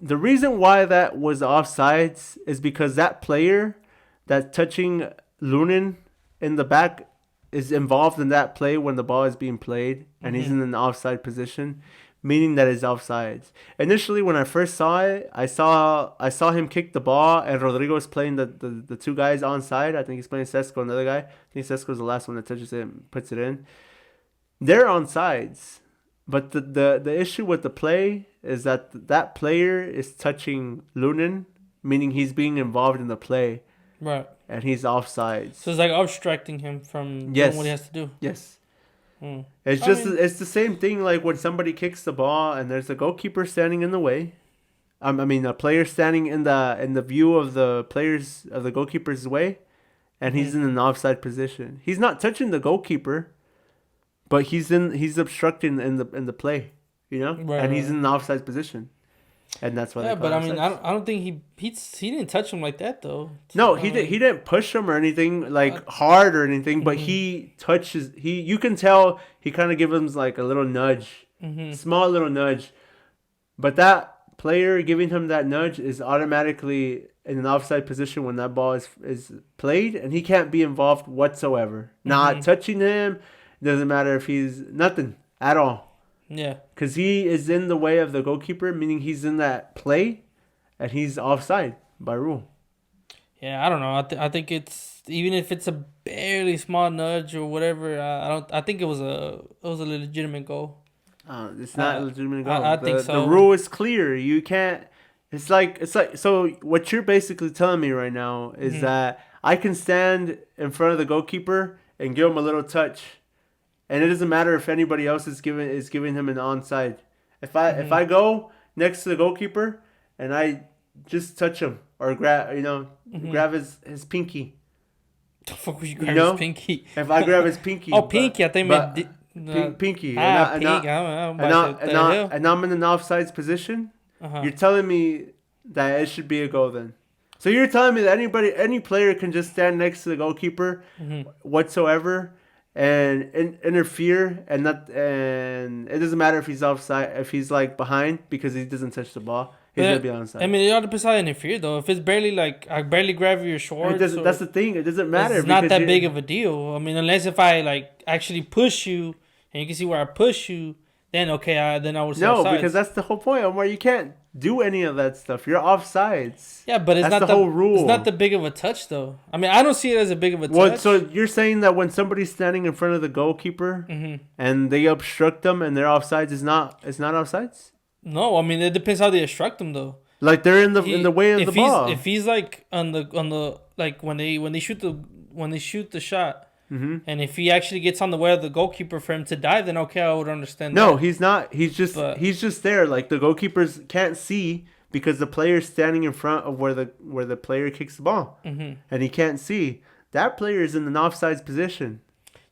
the reason why that was offsides is because that player that's touching Lunin in the back is involved in that play when the ball is being played, and he's in an offside position, meaning that it's offsides. Initially, when I first saw it, I saw him kick the ball, and Rodrigo is playing the 2 guys onside. I think he's playing Sesko, another guy. I think Sesko's the last one that touches it and puts it in. They're onside. But the issue with the play is that player is touching Lunin, meaning he's being involved in the play. Right. And he's offside. So it's like obstructing him from doing what he has to do. Yes. It's the same thing like when somebody kicks the ball and there's a goalkeeper standing in the way. A player standing in the view of the goalkeeper's way, and he's in an offside position. He's not touching the goalkeeper, but he's obstructing in the play, Right, and he's in an offside position. and that's why Yeah, they call but it I mean, offsides. I don't think he didn't touch him like that though. No, he didn't push him or anything like hard or anything, but Mhm. he touches he you can tell he kind of gives him like a little nudge, Mhm. small little nudge. But that player giving him that nudge is automatically in an offside position when that ball is played, and he can't be involved whatsoever. Not Mhm. touching him, doesn't matter if he's nothing at all, Yeah. because he is in the way of the goalkeeper, meaning he's in that play, and he's offside by rule. Yeah, I don't know. I think it's even if it's a barely small nudge or whatever. I don't. I think it was a legitimate goal. It's not a Uh, legitimate I goal. think The so. rule is clear. You can't. It's like so. What you're basically telling me right now is Hmm. that I can stand in front of the goalkeeper and give him a little touch, and it doesn't matter if anybody else is giving him an onside. If Hmm. I go next to the goalkeeper and I just touch him or Hmm. grab his pinky, The fuck would you you grab his know, pinky? if I grab his pinky, Oh, but pinky. I think meant but pinky and ah not and pink. not I'm and about to say not what and the not hell. and I'm in an offsides position, Uh huh. you're telling me that it should be a goal then. So you're telling me that any player can just stand next to the goalkeeper Hmm. whatsoever and interfere and it doesn't matter if he's offside if he's like behind because he doesn't touch the ball. He's gonna But be I onside. mean, it all depends how I interfere though. If it's barely like I barely grab your It shorts doesn't. That's or the thing. It doesn't matter it's not because that big you of a deal. I mean, unless if I like actually push you and you can see where I push you, then okay, then I would say no because offsides. that's the whole point. Omar, you can't do any of that stuff. You're offsides. Yeah, but That's the whole it's not rule. the big of a touch though. I mean, I don't see it as a big of a Well, so touch. you're saying that when somebody's standing in front of the goalkeeper Hmm. and they obstruct them and they're offsides is not offsides? No, I mean it depends how they instruct him though. Like they're in the He way of the if ball. he's like on the like when they shoot the shot, Hmm. and if he actually gets on the way of the goalkeeper for him to dive, then okay, I would understand No, that. he's not. But He's just there. Like the goalkeepers can't see because the player's standing in front of where the player kicks the ball, hmm and he can't see. That player is in an offsides position.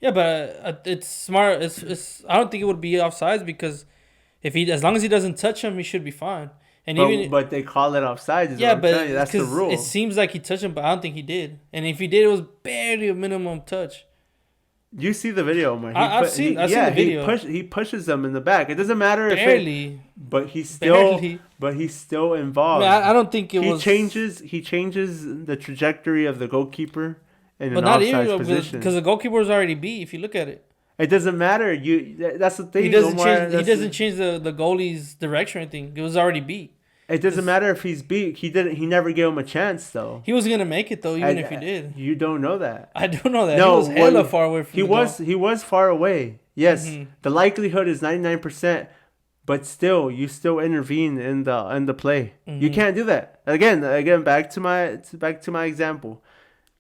yeah, but it's smart. It's I don't think it would be offsides because if he as long as he doesn't touch him, he should be fine. And But even but they call it offsides is what yeah, I'm telling you. but That's the because it rule. seems like he touched him, but I don't think he did. And if he did, it was barely a minimum touch. You see the video, man. I've seen the video. He pushes them in the back. It doesn't matter if it, Barely, but he's still barely. I mean, involved. I don't think it He was. changes the trajectory of the goalkeeper in an But not offsides even because position. the goalkeeper was already beat. If you look at it, It doesn't matter. That's the he thing, doesn't Omar. change. He doesn't change the goalie's direction or anything. It was already beat. It doesn't Because matter if he's beat. He never gave him a chance though. he was gonna make it though, even if he did. You don't know that. I don't know that he No, was hella far away from he the was goal. he was far away. Yes, Hmm. the likelihood is 99%, but still, you still intervene in the play. You Hmm. can't do that. Again, back to my example.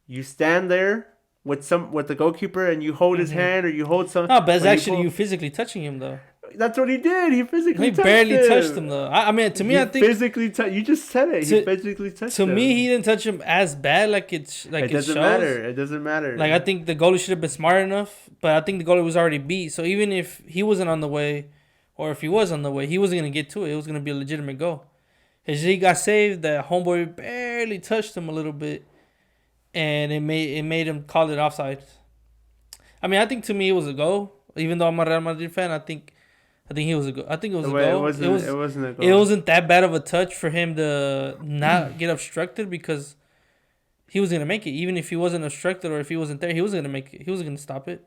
You stand there with the goalkeeper and you hold his Hmm. hand or you hold some. No, but it's Or you actually pull, you physically touching him though. that's what he did. He physically He touched barely touched him him. though. I mean, to me, He I think physically touched. You just said it. He to physically touched to me he him. didn't touch him as bad like It it doesn't shows. matter. It doesn't matter. Like I think the goalie should have been smart enough, but I think the goalie was already beat. So even if he wasn't on the way, or if he was on the way, he wasn't gonna get to it. It was gonna be a legitimate goal. Cause he got saved. That homeboy barely touched him a little bit, and it made him call it offside. I mean, I think to me it was a goal. Even though I'm a Real Madrid fan, I think he was a go. I think it was a It goal. wasn't. It wasn't a goal. It wasn't that bad of a touch for him to not get obstructed because he was gonna make it. Even if he wasn't obstructed or if he wasn't there, he was gonna make it. He was gonna stop it.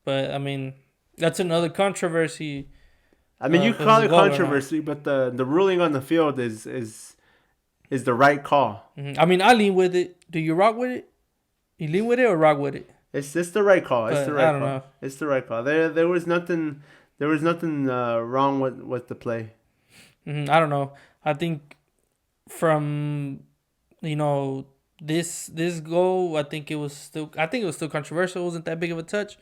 But I mean, that's another controversy. I mean, you If it call was a it goal or not. controversy, but the ruling on the field is the right call. I mean, I lean with it. Do you rock with it? You lean with it or rock with it? It's the right call. It's But the I right don't call. know. It's the right call. There was nothing wrong with the play. I don't know. I think from this goal, I think it was still controversial. It wasn't that big of a touch.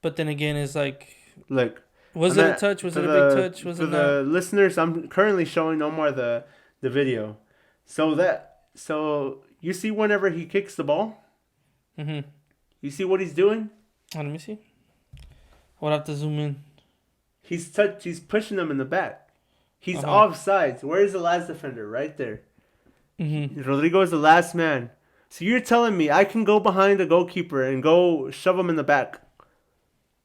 But then again, it's like, Look, was I'm it a at, touch? Was for it a big the touch? Was for it not? the listeners, I'm currently showing Omar the video. So you see whenever he kicks the ball, Mm-hmm. you see what he's doing. Let me see. I would have to zoom in. He's pushing them in the back. He's Uh-huh. offsides. Where is the last defender? Right there. Mm-hmm. Rodrigo is the last man. So you're telling me I can go behind the goalkeeper and go shove him in the back?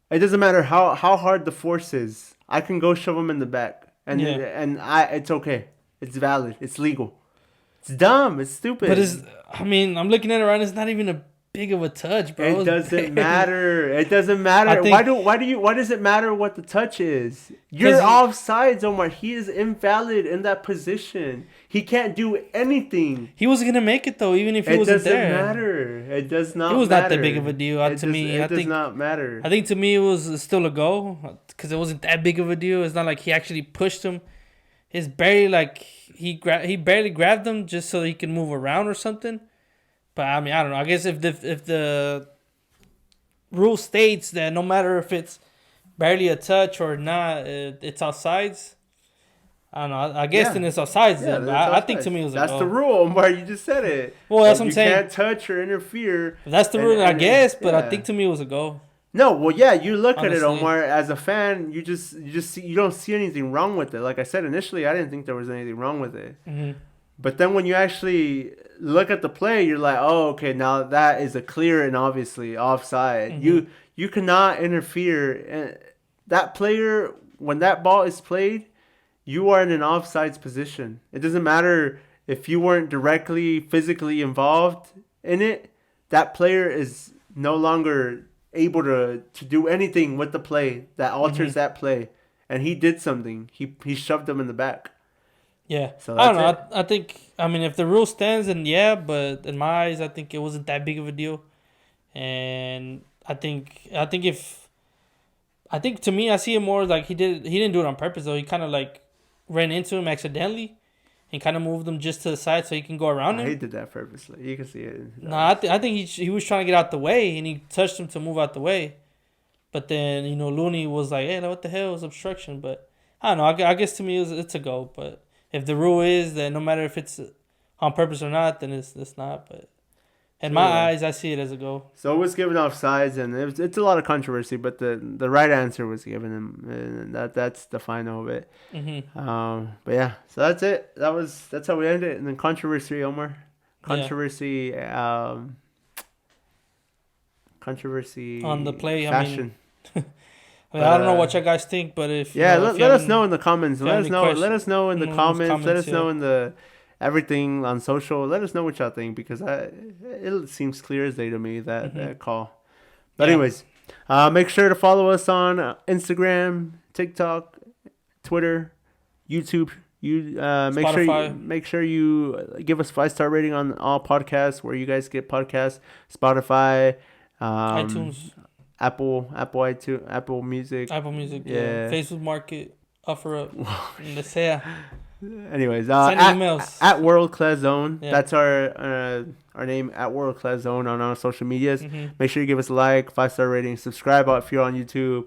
It doesn't matter how hard the force is. I can go shove him in the back, and Yeah. it's okay. It's valid. It's legal. It's dumb. It's But stupid. I'm looking at it right. It's not even a big of a touch, bro. It It's doesn't barely- matter. It doesn't matter. I think Why does it matter what the touch is? You're 'cause offsides, Omar. He is invalid in that position. He can't do anything. he wasn't gonna make it though, even if he It wasn't doesn't there. matter. It does not. It was matter. not that big of a deal to me. It does not matter. I think to me it was still a goal because it wasn't that big of a deal. It's not like he actually pushed him. It's barely like he barely grabbed him just so he can move around or something. But I mean, I don't know. I guess if the rule states that no matter if it's barely a touch or not, it's outsides. I don't know. I guess Yeah. then it's outsides. Yeah, Then. that's I think offside. to me it was a That's goal. the rule, Omar. You just said it. Well, that's That what I'm you saying. can't touch or interfere. That's the and- rule, I and- guess. But I yeah. think to me it was a goal. No, well, yeah, you look at it, Honestly. Omar. As a fan, you just see, you don't see anything wrong with it. Like I said initially, I didn't think there was anything wrong with it. Mm-hmm. But then when you actually look at the play, you're like, oh, okay, now that is a clear and obviously offside. Mhm. You cannot interfere. And that player, when that ball is played, you are in an offsides position. It doesn't matter if you weren't directly physically involved in it. That player is no longer able to do anything with the play that alters that play. And he did something. He shoved him in the back. Yeah. So I don't that's know. I think, if the rule stands, then yeah, but in my eyes, I think it wasn't that big of a deal. And I think to me, I see it more like he didn't do it on purpose, though. He kind of like ran into him accidentally and kind of moved him just to the side so he can go around him. He did that purposely. You can see it. No, I think he was trying to get out the way, and he touched him to move out the way. But then, Looney was like, hey, what the hell? It was obstruction. But I don't know. I guess to me it's a goal. But if the rule is that no matter if it's on purpose or not, then it's not. But in my eyes, I see it as a goal. So it was given offsides, and it's a lot of controversy, but the right answer was given him, and that's the final of it. Mm-hmm. But yeah, so that's it. That's how we end it. And then controversy, Omar. Controversy. Controversy On the play, fashion. I don't know what you guys think, but if let you us haven't- know in the comments. if you have any Let us questions- know in the comments. Let us yeah. know in the everything on social. Let us know what y'all think, because it seems clear as day to me that call. But Yeah. anyways, make sure to follow us on Instagram, TikTok, Twitter, YouTube. Make sure you give us 5-star rating on all podcasts where you guys get podcasts. Spotify, iTunes, Apple iTunes, Apple Music. Apple Music, Yeah. Facebook Market, offer up, and say Anyways, send emails. at World Class Zone. Yeah. That's our name, at World Class Zone, on our social medias. Mhm. Make sure you give us a like, 5-star rating, subscribe if you're on YouTube.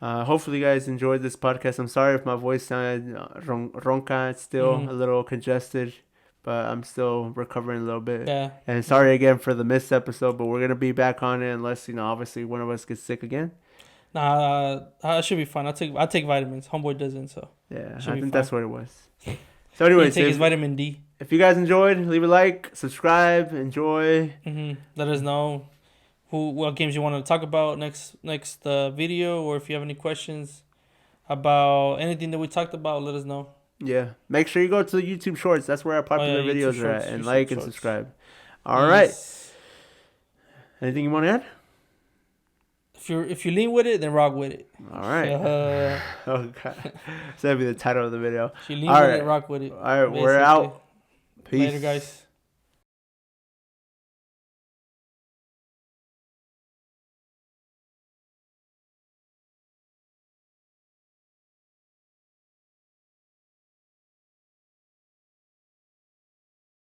Hopefully you guys enjoyed this podcast. I'm sorry if my voice sounded ronca. It's still a little congested, but I'm still recovering a little bit. Yeah. And sorry again for the missed episode, but we're gonna be back on it unless obviously one of us gets sick again. Nah, it should be fun. I take vitamins. Homeboy doesn't, so Yeah, Should I be think fine. that's what it was. So he anyways, take his vitamin D. if you guys enjoyed, leave a like, subscribe, enjoy. Let us know what games you want to talk about next video, or if you have any questions about anything that we talked about, let us know. Yeah. Make sure you go to the YouTube Shorts. That's where our popular YouTube videos are Shorts, at. And YouTube like and Shorts. subscribe. All right. Yes. Anything you want to add? If you lean with it, then rock with it. All right. Oh, God. So that'd be the title of the video. If you lean All with right. it, rock with it. All right. We're basically. out. Peace. Later, guys.